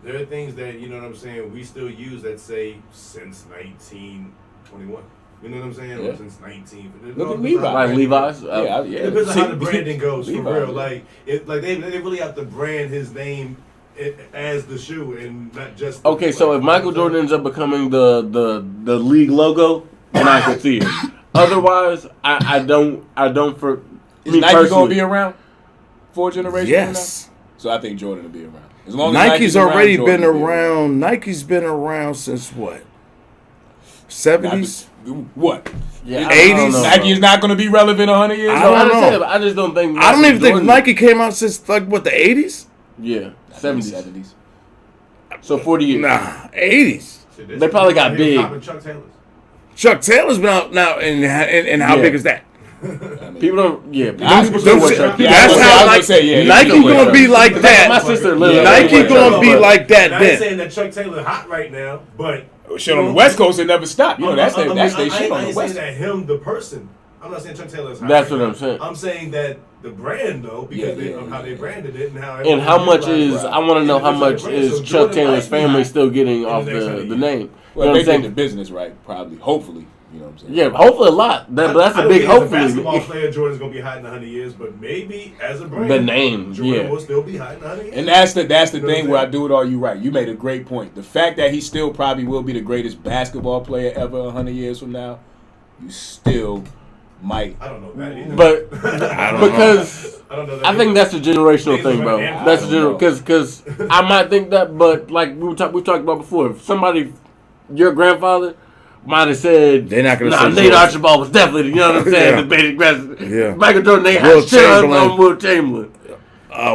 you know what I'm saying, we still use that say since 1921. You know what I'm saying? Yeah. Or since 19. Look at It Levi's. Like Levi's. Yeah, depends on how the branding goes for Levi's, real. yeah. Like they really have to brand his name as the shoe and not just. Okay, so if Michael Jordan ends up becoming the league logo, then I can see it. Otherwise, I don't for Is me Nike going to personally. be around 4 generations Yes. from now? So I think Jordan will be around. As long as Nike's around, already Jordan been will be around. Nike's been around since what? 70s? What? Yeah, 80s? Nike is not going to be relevant 100 years I old? don't understand know. it, but I just don't think. I don't Michael even think Jordan- Nike came out since like what, the 80s? Yeah, 70s. 70s. So 40 years. Nah, 80s. They probably got big. Chuck Taylor's. Chuck Taylor's been out now, and how Yeah. big is that? People don't. Yeah, I- people still wear Chuck. Yeah, That's I was how gonna like say, yeah, Nike you can gonna wear be Chuck. like My that. sister literally. Nike wears gonna Chuck. be like that And I ain't then. saying that Chuck Taylor hot right now, but Shit on the West Coast, it never stopped. You know, that's their I shit on ain't the saying West. that him, the person. I'm not saying Chuck Taylor's hot. That's right what now. I'm saying. I'm saying that the brand though, because of how they branded it and how. And how much is? everybody- I want to know how much Brand. is So Chuck Jordan Taylor's might be family hot still getting in off the next the 100 the years. name? You Well, know they what I'm did the saying? business right, probably. Hopefully. You know what I'm saying? Yeah, hopefully a lot. But that's I a don't big think as a hopefully. basketball player, Jordan's gonna be hot in 100 years, but maybe as a brand, The name, Jordan yeah. will still be hot in 100 years. And that's the You know thing what I'm where I saying? do it all you right. You made a great point. The fact that he still probably will be the greatest basketball player ever 100 years from now, you still might. I don't know that either. But I don't know. because I don't know that I think either. that's a generational thing, bro. That's a general because I might think that, but like we talked about before, if somebody, your grandfather, might have said, They're not gonna nah, say Nate Jordan. Archibald was definitely, you know what I'm saying, Yeah. the basic grass. Yeah. Michael Jordan, they Will had shit on Chamberlain. Will Chamberlain.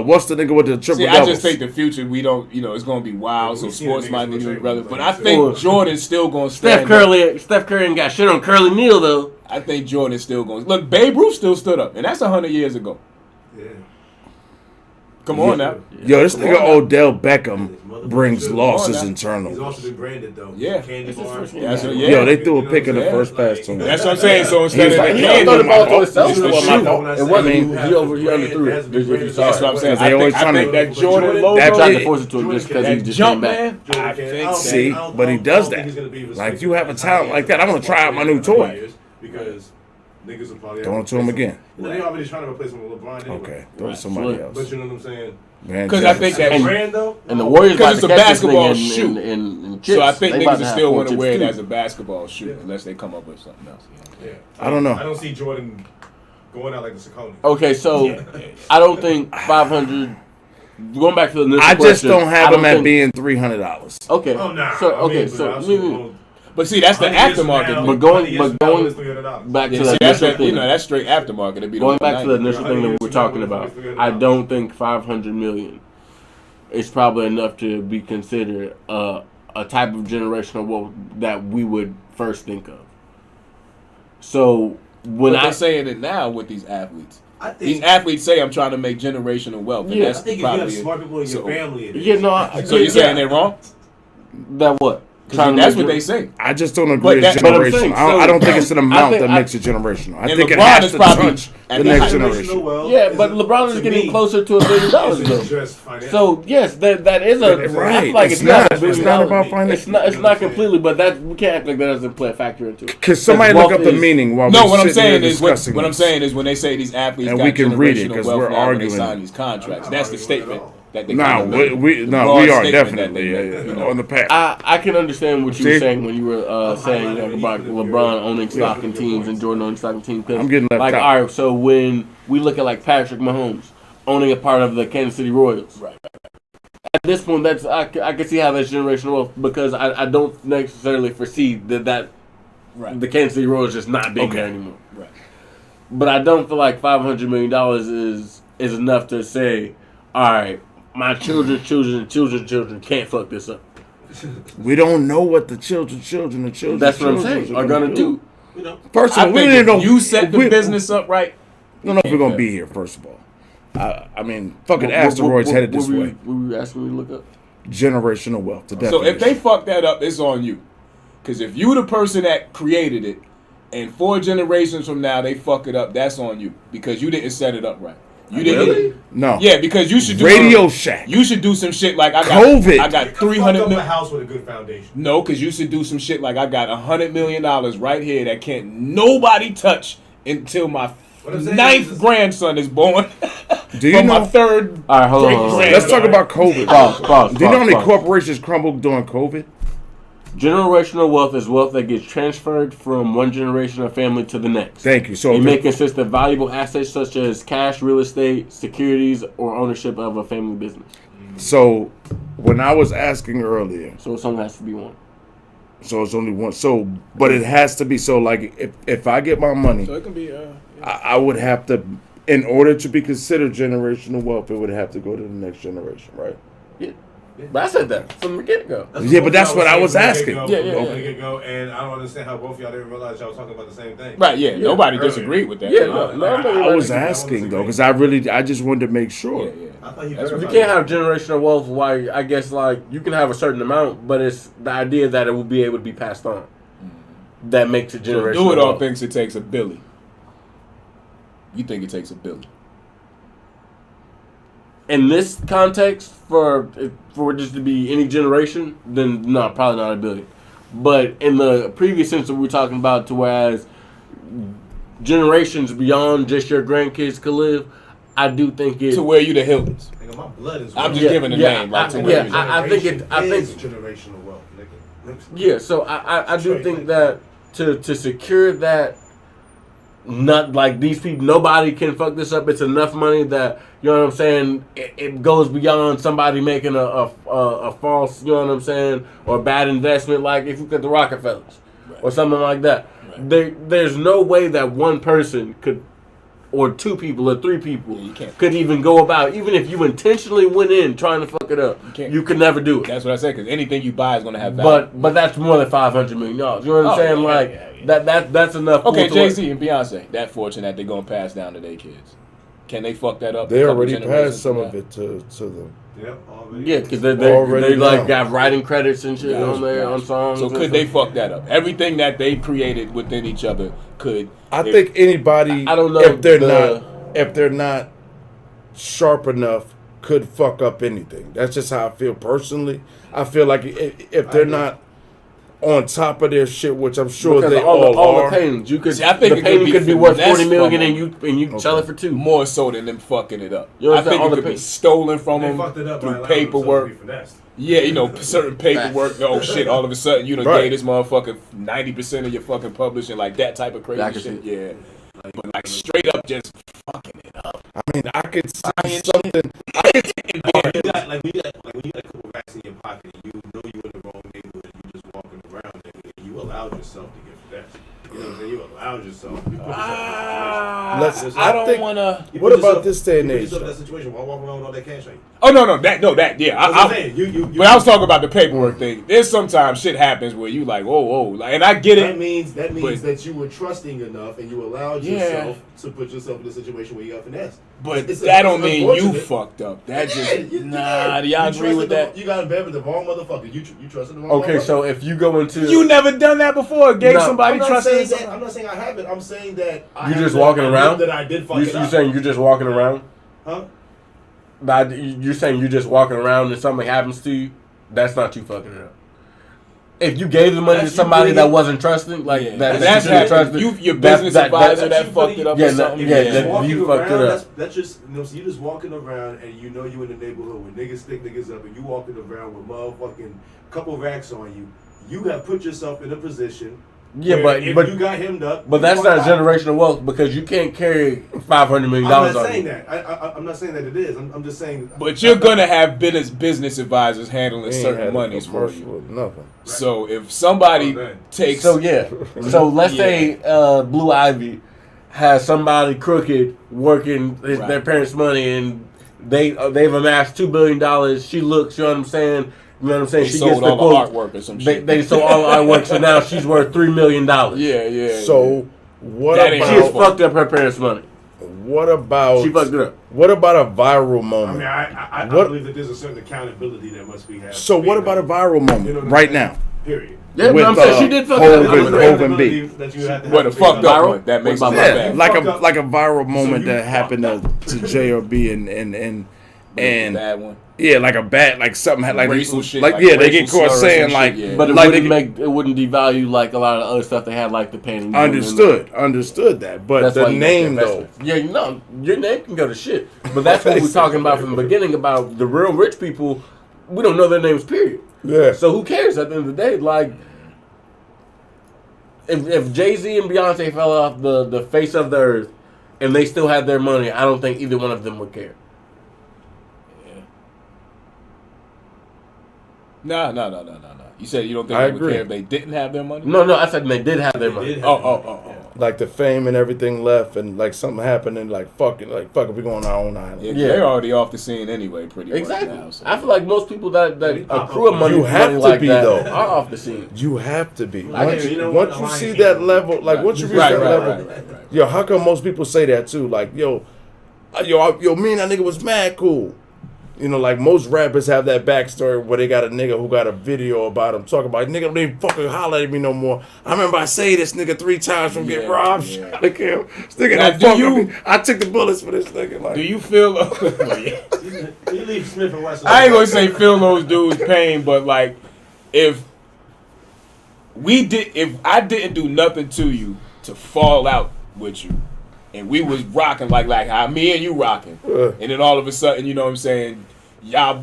What's the nigga with the triple See, I doubles? just think the future, we don't, it's going to be wild, so we seen sports niggas might with be Chamberlain, relevant. But like I you said. think Jordan's still going to Steph stand up. Curry ain't got shit on Curly Neal though. I think Jordan's still going to. Look, Babe Ruth still stood up, and that's 100 years ago. Yeah. Come on now. Yo, this nigga on now. Odell Beckham brings losses now. He's internal. also been branded though. Yeah. Candy bar. That's what, yeah. Yo, they threw a pick in the Yeah. first pass to him. That's what I'm saying. So instead He of was the like, candy, throw the ball to himself. it's the It wasn't shoe. my fault. It wasn't. He underthrew it. That's what I'm saying. They always I trying think to- that Jordan logo, That Tried Yeah. to force it to him just because he that just jump, came back. man, I think See, that, but he does that. Like, you have a talent like that, I wanna try out my new toy. Because niggas will probably Throw it to him again. You know, they already trying to replace him with LeBron anyway. Okay, throw it to Right. somebody But else. you know what I'm saying? Van because I think Jefferson. that. Brand though. And the Warriors Because about it's to a catch this basketball thing shoe. in chips. So I think They niggas about will to have still 4 want to chips, wear it too. as a basketball shoe Yeah. unless they come up with something else. Yeah. I don't know. I don't see Jordan going out like the Saucony. Okay, so I don't think 500. Going back to the initial I just question, don't have I him at think- being $300. Okay. Oh nah. So I mean, okay, but so also, we- But see, that's the 100 years from aftermarket. now- thing. But going- 100 years but from now, going- it's $300. back to Yeah, the see, that's initial that, thing. that's straight aftermarket. It'd be the Going back to the 190. initial thing that we were talking about, I don't think 500 million is probably enough to be considered a type of generational wealth that we would first think of. So when But I they're saying it now with these athletes. I think. These athletes say I'm trying to make generational wealth. And Yeah. that's I think if you have probably smart people in your so- family, it is. yeah, no, I, So you're saying they're wrong? that what? 'Cause Trying to that's make what they gen- say. I just don't But agree that- it's but I'm generational. saying, I don't think it's an amount think- that makes it generational. I And think it LeBron has is to probably touch at the the next height. generation. Wealth Yeah, is- but LeBron is to getting me, closer to $1 billion isn't though. just financial. So yes, that is a I Right. feel like It's not. $1 It's billion. not about finance. It's not completely, but that we can't act like that doesn't play a factor into it. Can somebody Because look up the wealth is- meaning while No, we're what I'm sitting here saying is discussing what I'm this? saying is when they say these athletes And got we can read it, generational 'cause wealth we're now when they arguing sign it. these contracts. I'm That's not the arguing at statement. all. that they No, kinda made. we The no, broad we are statement that definitely they made, you know. on the path. I can understand what you See? were saying when you were saying like, about LeBron owning stock in teams and Jordan owning stock in teams. 'Cause, I'm getting left like, out. all right, so when we look at like Patrick Mahomes owning a part of the Kansas City Royals, Right. at this point, that's I can see how that's generational wealth because I don't necessarily foresee that Right. the Kansas City Royals just not being Okay. there anymore. Right. But I don't feel like $500 million is enough to say, all right, my children can't fuck this up. We don't know what the children. That's what I'm saying. Are gonna do. You know, First I of all, we think didn't know if you set the we- business up right. I don't know if we're gonna be here. First of all, I mean, fucking asteroids headed this way. What were you asking me to look up? Generational wealth. The So if they definition. fuck that up, it's on you. Because if you the person that created it, and 4 generations from now they fuck it up, that's on you. Because you didn't set it up right. You didn't. Really? No. Yeah, because you should do Radio Shack. You should do some shit like I got COVID. I got fuck 300 up a million. house with a good foundation. No, because you should do some shit like I got $100 million right here that can't nobody touch until my What I'm saying 9th is- grandson is born. Do you From my know? 3rd. All right, hold on. Great hold on. grand. Let's talk about COVID. Pause. Do you know how many pause. corporations crumbled during COVID? Generational wealth is wealth that gets transferred from one generation of family to the next. Thank you. So It if may it- consist of valuable assets such as cash, real estate, securities, or ownership of a family business. so when I was asking earlier, So something has to be one. so it's only one. So, but it has to be so. Like if I get my money, So it can be I would have to, in order to be considered generational wealth, it would have to go to the next generation, right? Yeah. But I said that from the get-go. Yeah, but that's what I was asking. Yeah. And I don't understand how both of y'all didn't realize y'all was talking about the same thing. right. Yeah, nobody earlier. disagreed with that. Yeah, no. I was asking though, because I just wanted to make sure. Yeah. I thought you That's You verified can't that. have generational wealth. Why? I guess like you can have a certain amount, but it's the idea that it will be able to be passed on that makes it So generational. Do It All wealth. thinks it takes a billy. You think it takes a billy? In this context, for just to be any generation, then no, probably not a billion. But in the previous sense that we were talking about, to whereas generations beyond just your grandkids could live, I do think it. To where you the Hiltons. Nigga, my blood is I'm wealth. just giving a name. Like to where you I think it. I think generational wealth, nigga. yeah. So I do Straight think like that to secure that, not like these people, nobody can fuck this up. It's enough money that you know what I'm saying. It goes beyond somebody making a false, you know what I'm saying, or bad investment. Like if you look at the Rockefellers or something like that. There's no way that one person could, or 2 people or 3 people you can't. could even go about. Even if you intentionally went in trying to fuck it up, can't. you could never do it. That's what I said. Because anything you buy is gonna have value. But that's more than $500 million. You know what I'm Oh, saying? yeah, Like yeah. that's enough. Okay, pull to Jay-Z and Beyonce, that fortune that they're gonna pass down to their kids. Can they fuck that up? They a couple already generations passed some from of now? it to them. Yep, already. Yeah, because Already they like done. got writing credits and shit Yeah, on there on yeah. songs. So and could they stuff. fuck that up? Everything that they created within each other could. I if- think anybody, I don't know if they're not sharp enough, could fuck up anything. That's just how I feel personally. I feel like if they're not on top of their shit, which I'm sure Because they all are. the paintings you could. See, I think the it could painting be could be worth finessed 40 million from and you sell it for 2. more so than them fucking it up. You know what I I'm saying? think All it the could be paint- stolen from They them fucked it up by through allowing themselves paperwork. to be finessed. Yeah, you know, certain paperwork. Oh shit! All of a sudden, you done Right. gave this motherfucker 90% of your fucking publishing, like that type of crazy That could shit. shit. Yeah, but like straight up, just fucking it up. I mean, I could see Buying something. When you got when you got a couple racks in your pocket and you know you're in the wrong neighborhood and you just walking around and you allowed yourself to get finessed. You know what I'm saying? You allowed yourself. You put yourself in that situation. I don't wanna. You What put about yourself- this day and you put age, yourself in though? that situation while walking around with all that cash on you. Oh no, yeah. That's what I'm saying. You But I was talking about the paperwork thing. There's sometimes shit happens where you like, whoa, like, and I get That it. means But- that you were trusting enough and you allowed Yeah. yourself to put yourself in a situation where you got finessed. But It's- that don't it's mean you unfortunate. fucked up. That Yeah, just you nah. did. Do y'all You agree trusted with the- that? You got in bed with the wrong motherfucker. You trusted the wrong Okay, motherfucker. so if you go into You never done that before. Gave No. somebody I'm not trust saying in that. somebody. I'm not saying I haven't. I'm saying that I You have just that- walking I around? know that I did fuck you it up. saying you're just walking around. Huh? You're saying you're just walking around and something happens to you. That's not you fucking it up. If you gave the money to That's somebody you that being- wasn't trusting, like Yeah. that, That's you trusted, your business advisor that fucked it up yeah, or something. yeah, Just that walking you fucked it around, up. that's just, you know, so you just walking around and you know you in the neighborhood when niggas stick niggas up and you walking around with motherfucking couple racks on you. You have put yourself in a position. Yeah, where but if you got hemmed up, but you that's walk not by. generational wealth because you can't carry $500 million I'm on not saying you. that. I'm not saying that it is. I'm just saying. But you're gonna have business advisors handling We ain't certain had a monies for commercial you. with nothing. So if somebody Oh, man. takes, So yeah, so let's Yeah. say Blue Ivy has somebody crooked working Right. their parents' money and they've amassed $2 billion. She looks, you know what I'm saying? You know what I'm saying? they She sold gets the all the quote. artwork or some They, shit. they sold all the artwork, so now she's worth $3 million. yeah. So what That ain't She has her about fucked up her parents' money. what about She fucked it up. what about a viral I moment? mean, I What- believe that there's a certain accountability that must be had. So what about a viral moment You know what I'm right saying? now? Period. Yeah, With, but I'm saying she did fuck Hov it and- up. Hov and B. That you have to What a have fucked up Viral? one. That makes What it about bad. Yeah, Fucked up. like a viral moment you that happened to JRB and Bad one. yeah, like a bad like something had like Racial shit, like like yeah, they racial get caught slurs saying and like shit, yeah. But it like wouldn't devalue like a lot of other stuff they had, like the painting. understood that, but That's why the you name make the though. investment. Yeah, you know, your name can go to shit. But that's what we're talking about from the beginning about the real rich people. We don't know their names, period. Yeah. So who cares at the end of the day? Like, if Jay-Z and Beyonce fell off the face of the earth and they still had their money, I don't think either one of them would care. No. You said you don't think I they would agree. care if they didn't have their money? No, I said they did have their money. Oh. Like the fame and everything left, and like something happened, and like fuck it, we go on our own island. Yeah, Yeah. they're already off the scene anyway, pretty Exactly. much now. So. I feel like most people that accrue a money, You have money to like be, that though. are off the scene. You have to be. Like, Once you know what? once The you Lion see King that movie. level, like once you reach Right, that level, right. yo, how come most people say that too? Like, yo, me and that nigga was mad cool. You know, like most rappers have that backstory where they got a nigga who got a video about him talking about, nigga don't even fucking holler at me no more. I remember I saved this nigga 3 times from getting robbed. Yeah. Shot at him. This nigga Now, don't do fuck you- with me. I took the bullets for this nigga. Like, Do you feel? You leave Smith and Wesson. I ain't gonna say feel those dudes' pain, but like if I didn't do nothing to you to fall out with you, and we was rocking like how me and you rocking, and then all of a sudden, you know what I'm saying, y'all,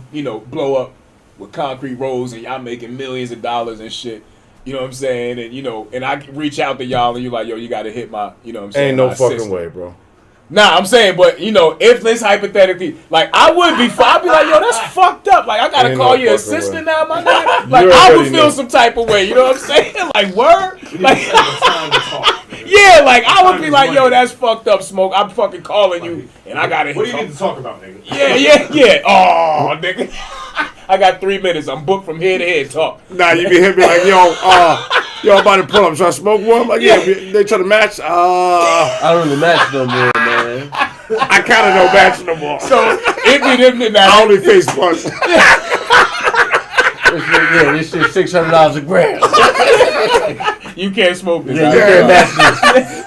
blow up with Concrete Rose and y'all making millions of dollars and shit. You know what I'm saying? And and I reach out to y'all and you're like, yo, you gotta hit my, you know what I'm saying? ain't no my fucking assistant. way, bro. Nah, I'm saying, but if this hypothetically, like I would be, I'd be like, yo, that's fucked up. Like I gotta Ain't call no your fucking assistant way. now, my nigga. Like You I would already feel know. some type of way. You know what I'm saying? Like word. Like Time to talk. yeah, like I would be like, yo, that's fucked up, Smoke. I'm fucking calling you, and I gotta. What do you need to talk about, nigga? Yeah. Oh, nigga. I got 3 minutes. I'm booked from head to head. Talk. Nah, you be hit me like, yo, I'm about to pull up. Should I smoke one? Like, yeah, they try to match. I don't really match no more, man. I kind of don't match no more. So it be them I now. only face punch. This shit $600 a gram. You can't smoke this. Yeah, out you here. can't match this.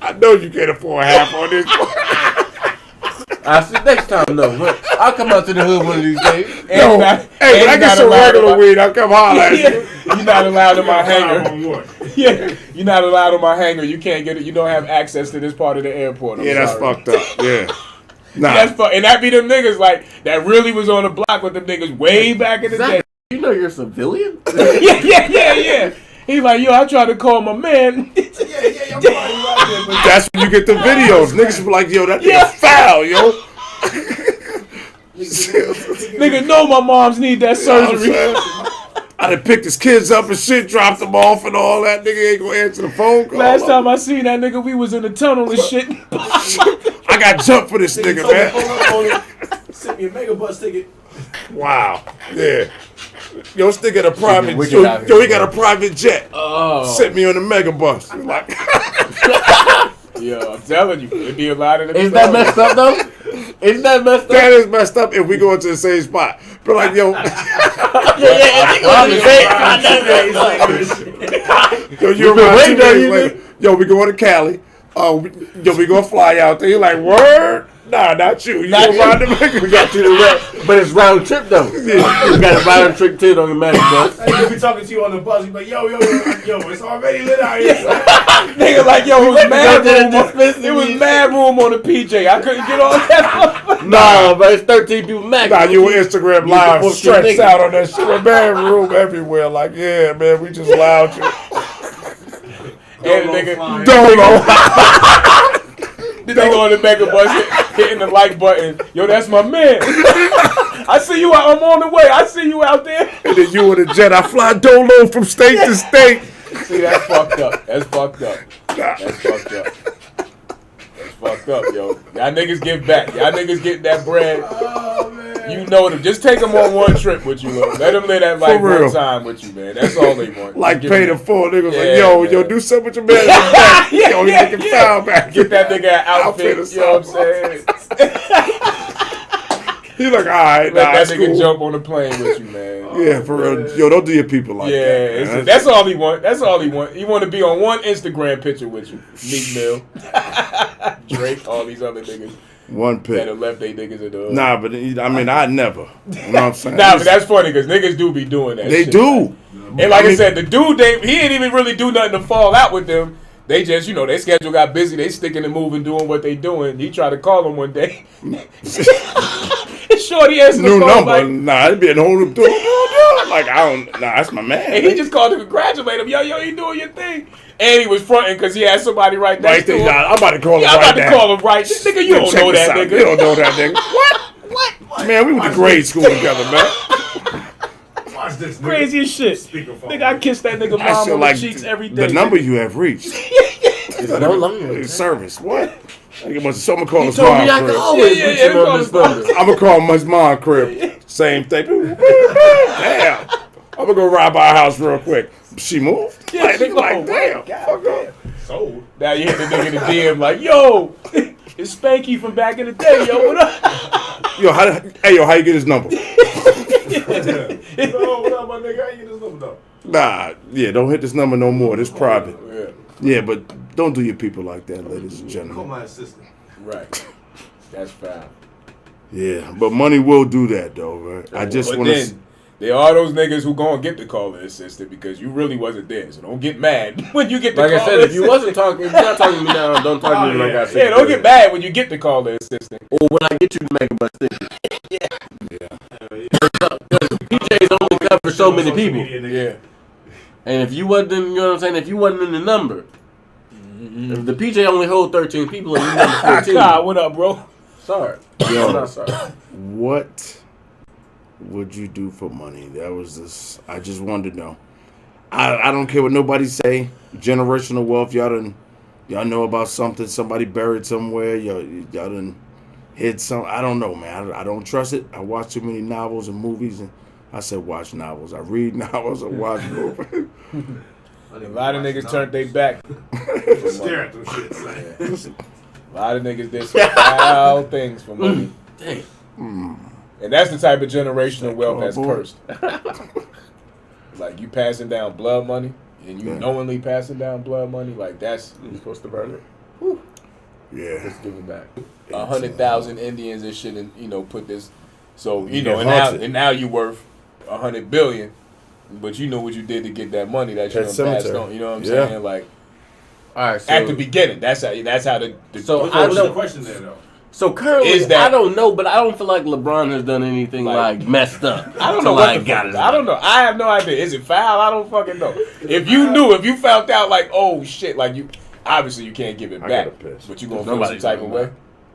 I know you can't afford half on this. I said next time, no. But I'll come out to the hood one of these days. Yo, not- hey, when and I get not some allowed regular to- weed, I'll come holler at you. You're not allowed in my Time hangar. on what? Yeah, you're not allowed in my hangar. You can't get it. You don't have access to this part of the airport. I'm Yeah, that's sorry. fucked up. Yeah. Nah. That's and that be them niggas like that really was on the block with them niggas way back in the day. You know you're a civilian? Yeah. He's like, yo, I tried to call my man. That's when you get the videos. Niggas be like, yo, that nigga Yeah. foul, yo. Nigga, know my moms need that You know what I'm surgery. saying? I done picked his kids up and shit, dropped them off and all that. Nigga ain't gonna answer the phone call. Last time I seen that nigga, we was in the tunnel and shit. I got jumped for this nigga, man. Send me a mega bus ticket. Wow. Yeah. Yo, this nigga got a private wicked out yo, here, he got a private jet. Oh, Sent me on the mega bus. Like, yeah, I'm telling you, it be a lot of them. Is that messed up though? Isn't that messed up? that is messed up if we go into the same spot. But like, yo, yo, you around 2 waiting on days you, later. Yo, we going to Cali. We gonna fly out there. You like, word? Nah, not you. You Not don't ride the Mega We got you the rep, but it's round trip though. You got a round trip ticket on your Magic Bus. Hey, you be talking to you on the bus. You be like, yo, it's already lit out here. Nigga, like, yo, it was mad there room. and dismissed It was me. mad room on the PJ. I couldn't get on that. Nah, but it's 13 people max. Nah, you on Instagram live, support stretched your out on that shit. Man, room everywhere. Like, yeah, man, we just allowed you. And nigga, Don't know. the nigga on the Mega Bus hitting the like button. Yo, that's my man. I see you out. I'm on the way. I see you out there. And then you in the jet. I fly Dolo from state to state. See, that's fucked up. That's fucked up. That's fucked up. That's fucked up, yo. Y'all niggas give back. Y'all niggas get that bread. Oh, man. You know them. Just take them on one trip with you, look. Let them live that life real. one time with you, man. That's all they want. Like Give pay them- the full. Niggas Yeah, like, yo, man. do something with your man. Back. Yeah, Yo, yeah, he can yeah. foul back. Get that nigga an outfit. Outfit or You know what I'm saying? He like, all right, Let nah, that it's nigga cool. jump on the plane with you, man. Yeah, for real. Yo, don't do your people like Yeah, that. that's all he want. That's all he want. He want to be on one Instagram picture with you. Meek Mill, Drake, all these other niggas one that pick. have left they niggas in the hood. Nah, but I mean, I never. You know what I'm saying? Nah, but that's funny because niggas do be doing that. They shit. do. And like I mean- said, the dude, he didn't even really do nothing to fall out with them. They just, their schedule got busy. They sticking and moving, doing what they doing. He tried to call him one day. Shorty answered the New phone number. like, Nah, it'd be a whole new dude. Like, I don't. Nah, that's my man. and he just called to congratulate him. Yo, you doing your thing. And he was fronting because he had somebody right next Right to there, him. I'm about to call him Yeah, I'm right about to now. call him right. Nigga, you don't Check know this that out. nigga. You don't know that nigga. What? Man, we went to grade school together, man. Watch this, nigga. Crazy as shit. Speakerphone. Nigga, I kiss that nigga I mom feel on like the cheeks every day. the number nigga. you have reached. It's no longer. Service. What? Nigga must someone call his Told mom me I could crib. always Yeah, reach yeah, him on this number. I'm gonna call his mom crib. Same thing. Damn. I'm gonna go ride by her house real quick. She moved? Yeah, Like, she nigga, like, moved. damn. God Fuck up. Sold. Now you hit the nigga in the DM like, yo, it's Spanky from back in the day, yo, what up? Yo, how you get his number? Yo, what up, my nigga? How you get this number, though? Nah, yeah, don't hit this number no more. This private. Yeah, Yeah, but don't do your people like that, ladies and Call gentlemen. my assistant. right. That's foul. Yeah, but money will do that though, right? I just But want to. then, there are those niggas who gonna get the caller assistant because you really wasn't there. So don't get mad when you get the Like I caller said, if you assistant. wasn't talking, if you're not talking to me now, don't talk to me like I said. Yeah, don't get mad when you get the caller assistant. Or when I get you to make a bus ticket. PJ's only cover so many people. Yeah. And if you wasn't, you know what I'm saying? If you wasn't in the number, if the PJ only hold 13 people and you number 14, God, what up, bro? sorry. Yo. I'm not sorry. What would you do for money? That was this. I just wanted to know. I don't care what nobody say. Generational wealth, y'all know about something. Somebody buried somewhere. Y'all done hid some. I don't know, man. I don't trust it. I watch too many novels and movies, and I said watch novels. I read novels. I watch movies. A lot of niggas turned their back. Stare at them shit. Like, A lot of niggas did some foul things for money. Dang. And that's the type of generational wealth that's cardboard? cursed. Like you passing down blood money and you Yeah. knowingly passing down blood money, like that's You're supposed to burn it. Yeah. Let's give it back. 100,000 Indians and shit, and put this. So You and get haunted. now you worth 100 billion, but you know what you did to get that money that you Pet done passed cemetery. on. You know what I'm Yeah. saying? Like All right, so, at the beginning, that's how the So what's I the don't- question there, though? so currently, Is that- I don't know, but I don't feel like LeBron has done anything Like- like messed up. I don't to, know like, what the got fuck. it. I don't know. I have no idea. Is it foul? I don't fucking know. If you found out like, oh shit, like you obviously you can't give it I back, gotta piss. but you gonna feel some Nobody's type doing of way. that.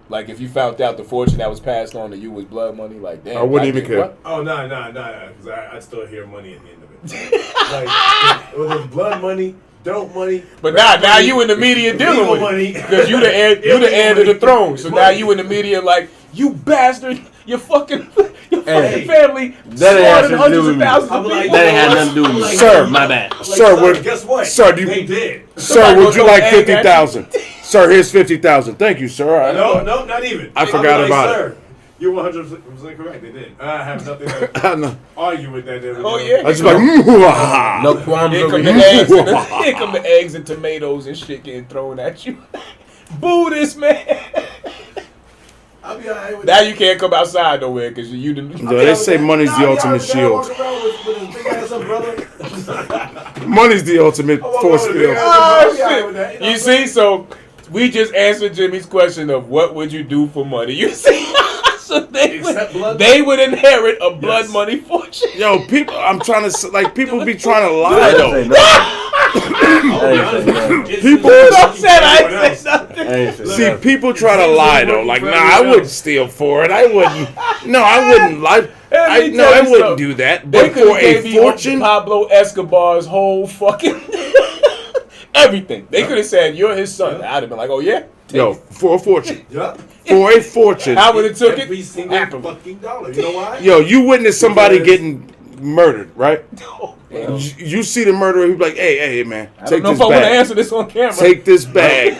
Like if you found out the fortune that was passed on to you was blood money, like damn, I wouldn't even did care. what? Oh, no, because I'd still hear money at the end of it. Like, whether it's blood money, dope money. But rap now money, you in the media dealing legal with money. it because you the heir to the throne. So now Money. you in the media like you bastard, your fucking Hey, family that ain't had slaughtered to do hundreds with of me. thousands of I'm like, people. That ain't had nothing to do with me. Sir, my bad. Like, Sir, would- guess what? sir, do you- They did. Sir, would you gonna like egg at you. 50,000? Sir, here's 50,000. Thank you, sir. No, not even. I I'll forgot be like, about it. Sir, you're 100% correct. They did. I have nothing to I know. argue with that. Oh yeah. I just like, "Mwah." No qualms Here over come the here. eggs and here come the eggs and tomatoes and shit getting thrown at you. Boo this man. I'll be alright with Now that. you can't come outside nowhere because you didn't. Yo, they say money's the ultimate shield. Money's the ultimate force field. Oh shit! You see, so we just answered Jimmy's question of what would you do for money. You see, so Except blood they would inherit a blood Yes. money fortune. Yo, people, I'm trying to like people be trying to lie I though. ain't say nothing. People- I said I ain't say nothing. I ain't say See, nothing. people try to lie though. Like, nah, I wouldn't steal for it. I wouldn't. No, I wouldn't lie. Let me No, tell I you wouldn't something. do that. They But could for have a gave me fortune, Pablo Escobar's whole fucking everything. They could have said you're his son. I'd have been like, oh yeah. yo, for a fortune, Yup. for a fortune, I would have took Every it. single Happily. fucking dollar. You know why? yo, you witness somebody Because- getting murdered, right? Oh, damn. You see the murderer, you be like, hey, man, I take don't know this if I want to bag. answer this on camera. Take this bag.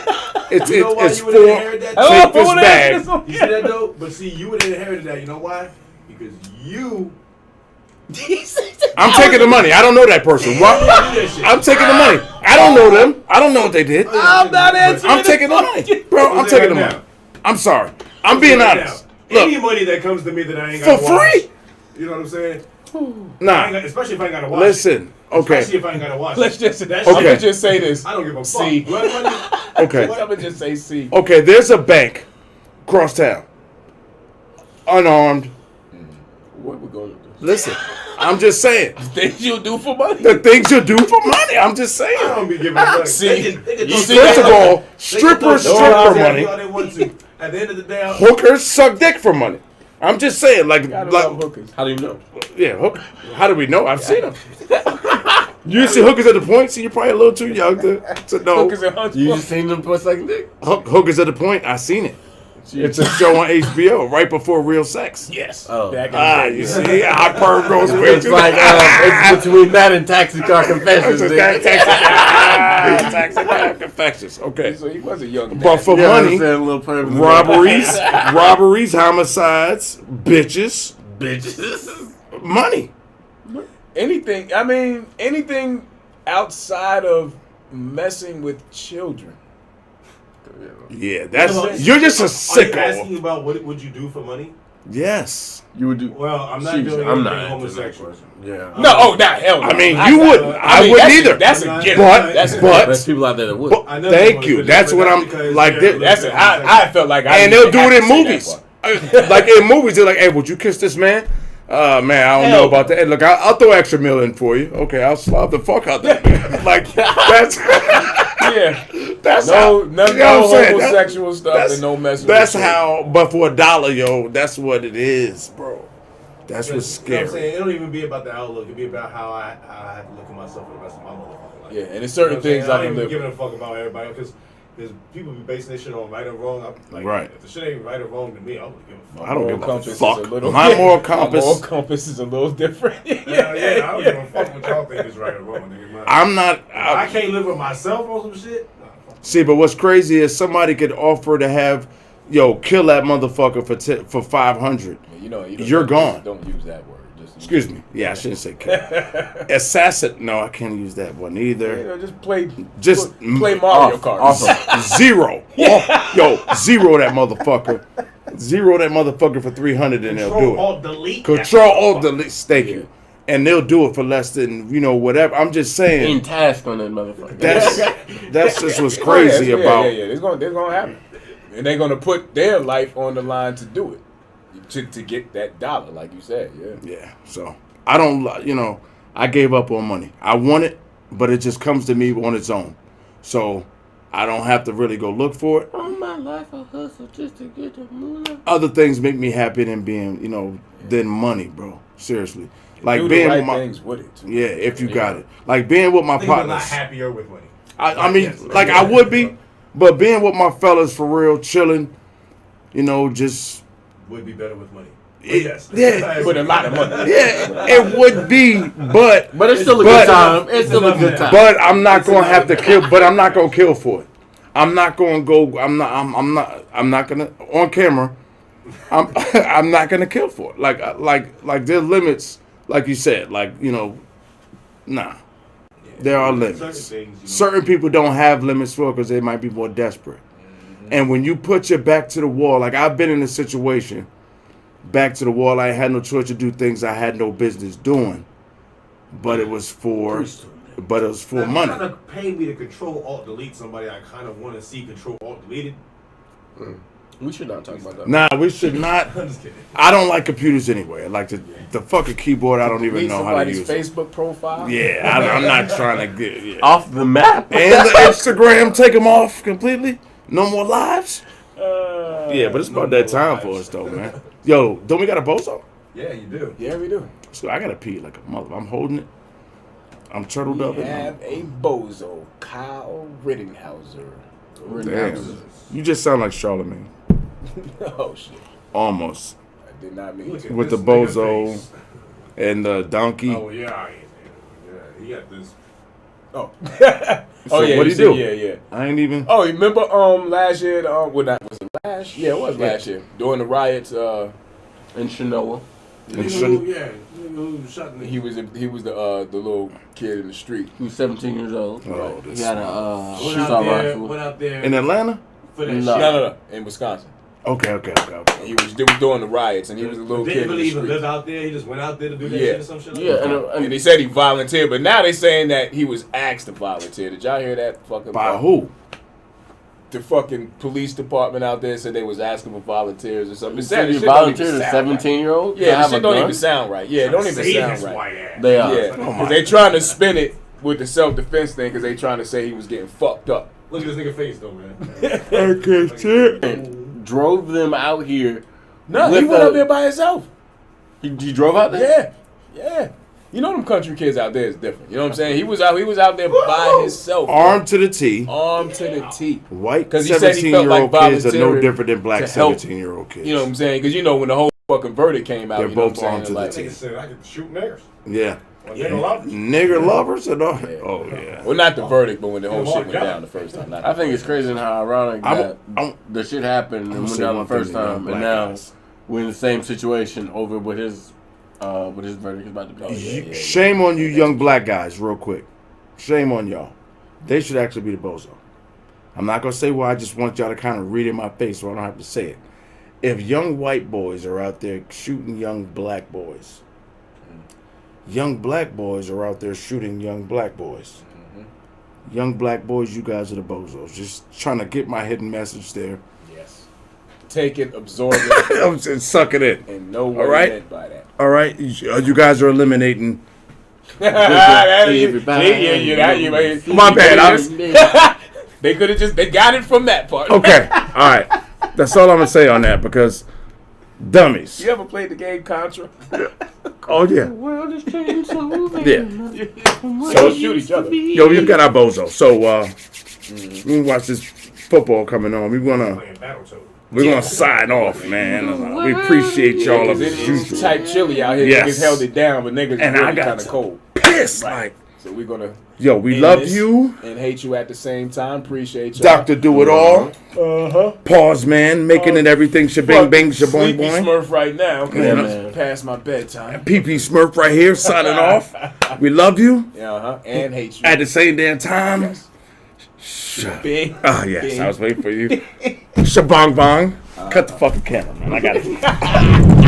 It's You know why it's you for would inherit that? I don't know take if I this want to answer bag. this on You see camera. that though? But see, you would have inherited that. You know why? Because you I'm taking the money. I don't know that person. Why? do that shit. I'm taking the money. I don't know them. I don't know what they did. I'm not answering. I'm taking the money, bro. I'm taking the money. I'm sorry. I'm being honest. Any Look, money that comes to me that I ain't for got to watch, free. you know what I'm saying? I ain't Nah. got, especially if I ain't got to watch. Listen. Especially Okay. if I ain't got to watch. Let's just. That I'm shit- gonna just say this. I don't give a fuck. C. Blood money. Okay. I'm gonna just say C. Okay. There's a bank across town. Unarmed. What we going to do? Listen. I'm just saying. Things you do for money. The things you do for money. I'm just I saying. don't be giving a fuck. See, they can you throw see shit First of out. all, They can strippers throw strip shit out for money. all they want to. At the end of the day, Hookers suck dick for money. I'm just saying. Like, Gotta love like hookers. How do you know? yeah. How do we know? I've seen them. You see hookers at the point? See, you're probably a little too young to know. Hookers and hunts. You just seen them for a second dick? Hookers at the point. I seen it. It's a show on HBO right before Real Sex. Yes. Oh. Back in Ah, the day, you yeah. see, our perv goes way It's too like it's between that and Taxi Car Confessions. It's nigga. taxi cab confessions. Okay, So he was a young man. but for You know what I'm money, saying, little perv. robberies, homicides, bitches, bitches. money. anything. I mean, anything outside of messing with children. Yeah, that's So, you're just a Are you asking sicko. about what would you do for money? Yes, You would do. Well, I'm not Sheesh, doing I'm anything not homosexual. Yeah. No, oh, not hell. No. I mean I you got- wouldn't. I wouldn't that's either. That's a I'm not- gift. But That's a but There's people out there that would. but I know thank they you. would, That's but what that's I'm because like. they're- That's it. I felt like I And didn't they'll do it have in to say that movies. part. Like in movies, they're like, "Hey, would you kiss this man?" Man, I don't know about that. Hey, look, I'll throw extra meal in for you. Okay, I'll slob the fuck out that man. Like that's Yeah. that's No, how, no, you know what I'm saying? homosexual stuff That's- and no messing. That's with how. But for $1, yo, that's what it is, bro. That's what's You know what I'm scary. saying? It don't even be about the outlook. It be about how I have to look at myself for the rest of my motherfucking life. Yeah, and there's certain You know what I'm things saying? I I can don't live even with. give a fuck about everybody because people be basing this shit on right or wrong. I'm like, Right. If the shit ain't right or wrong to me, I don't give a fuck. I don't give Moral a compass is fuck. a little- My moral My compass. moral compass is a little different. Yeah, I don't give a fuck what y'all think is right or wrong. Nigga. I'm not. I can't live with myself on some shit. Nah, fuck. See, but what's crazy is somebody could offer to have, kill that motherfucker for 500. You know, You're gone. Don't use that word. Just Excuse me. Yeah, I shouldn't say kill. Assassin. No, I can't use that one You either. know, just play. Just play Mario Kart. Awesome. Zero. Zero that motherfucker. Zero that motherfucker for 300 and they'll do Control, it. Alt, Delete. Control Alt Delete. Thank you. And they'll do it for less than whatever. I'm just In saying task on that motherfucker. that's just what's Oh, crazy yeah, about. Yeah. It's gonna happen, and they're gonna put their life on the line to do it, to get that dollar, like you said. Yeah. Yeah. So I don't. I gave up on money. I want it, but it just comes to me on its own. So I don't have to really go look for it. All my life I hustle just to get the moolah. Other things make me happy than being, than money, bro. Seriously. Like Do being the right with my things with it. Too. yeah, if you got it. Like being with my I think I'm not partners. happier with money. I mean, Yes, like yeah. I would be, but being with my fellas for real, chilling, just Would be better with money. It- Yes. yeah. With a lot of money. yeah, it would be, but But it's still a But- good time. It's still a good time. But I'm not gonna have to kill. But I'm not gonna kill for it. I'm not gonna go. I'm not gonna on camera. I'm not gonna kill for it. Like there's limits. Like you said. Nah. There are limits. Certain things, Certain people don't have limits for because they might be more desperate. And when you put your back to the wall, like I've been in a situation, back to the wall, I had no choice to do things I had no business doing, but it was for Now, money. You're trying to pay me to control alt delete somebody I kind of want to see control alt deleted. We should not talk about that. Nah, we should not. I'm just kidding. I don't like computers anyway. I like the fucking keyboard. I don't even Read know how to somebody's use it. Facebook profile. Yeah, I'm not trying to get. Yeah. Off the map. And the Instagram, take them off completely. No more lives. Yeah, but it's about that time for us though, man. Yo, don't we got a bozo? Yeah, you do. Yeah, we do. So I gotta pee like a mother. I'm holding it. I'm turtled up. We and have a bozo, Kyle Rittenhauser. Damn. You just sound like Charlemagne. Oh shit! Almost. I did not mean Look to. at With the this nigga bozo face. and the donkey. Oh yeah, I ain't. Yeah, he got this. Oh. So Oh yeah. what'd he said- do? Yeah, yeah. I ain't even. Oh, you remember last year? Well, that was it last. Yeah, it was last year during the riots. In Chinoa. And Nigga who shot niggas. He was the little kid in the street. He was 17 years old. Oh, this He had a went shootout out there, rifle. went out there in Atlanta? for that No. shit. No, in Wisconsin. Okay. They was doing the riots, and he was a little kid Didn't in the really even street. live out there. He just went out there to do that Yeah. shit or some shit. Like Yeah, that. And they said he volunteered, but now they saying that he was asked to volunteer. Did y'all hear that? Fucking By who? The fucking police department out there said they was asking for volunteers or something. It So said- you this shit don't even volunteered a sound right. 17-year-old? Yeah, this shit don't even sound right. Yeah, it don't even Save sound his right. white ass. They are. Yeah, because they trying to spin it with the self-defense thing because they trying to say he was getting fucked up. Look at this nigga face though, man. Okay, Drove them out here. No, he With went a- up there by himself. He drove out there? Yeah. You know them country kids out there is different. You know what I'm saying? He was out there by himself. Armed to the T. Armed to the teeth. White 'Cause he said he felt 17-year-old like kids are no volunteering different than black to help. 17-year-old kids. You know what I'm saying? Because you know when the whole fucking verdict came out, They're you know both what I'm armed to saying? the Like, Nigga said I could shoot niggers. Yeah. Well, nigga lovers. Nigger lovers and all. Oh, yeah. well, not the verdict, but when the whole Yeah, shit went Mark down the first time. Not I think it's crazy and how ironic that I'm- the shit happened and went say down the one thing first to young time, and black now guys. we're in the same situation over with his verdict is about to be. yeah. Shame on you young black guys, real quick. Shame on y'all. They should actually be the bozo. I'm not going to say why. I just want y'all to kind of read in my face so I don't have to say it. If young white boys are out there shooting young black boys, young black boys are out there shooting young black boys. Young black boys, you guys are the bozos. Just trying to get my hidden message there. Yes. Take it, absorb it, I'm just sucking it. and know what All right. he meant by that. All right, you guys are eliminating. My bad. They could have they got it from that part. Okay, all right. That's all I'm gonna say on that because dummies. You ever played the game Contra? Oh yeah, World is changing so yeah. So shoot each other. Yo, we got our bozo. So we watch this football coming on. We're gonna sign off, man. We appreciate y'all of It's as usual. type chilly out here. Yes. Niggas held it down, but niggas And I really got kind of to cold. Piss like, So we're gonna yo, we end love this you, and hate you at the same time. Appreciate you, Doctor Do It All. Pause, man, making it everything shabang bang shaboing Sleepy boing. Smurf right now. 'Cause Yeah, it's man. past my bedtime. PP Smurf right here signing off. We love you Yeah, and hate you. at the same damn time. Big. Ah, yes, Bing. I was waiting for you. Shabong bong. Cut the fucking camera, man. I got it.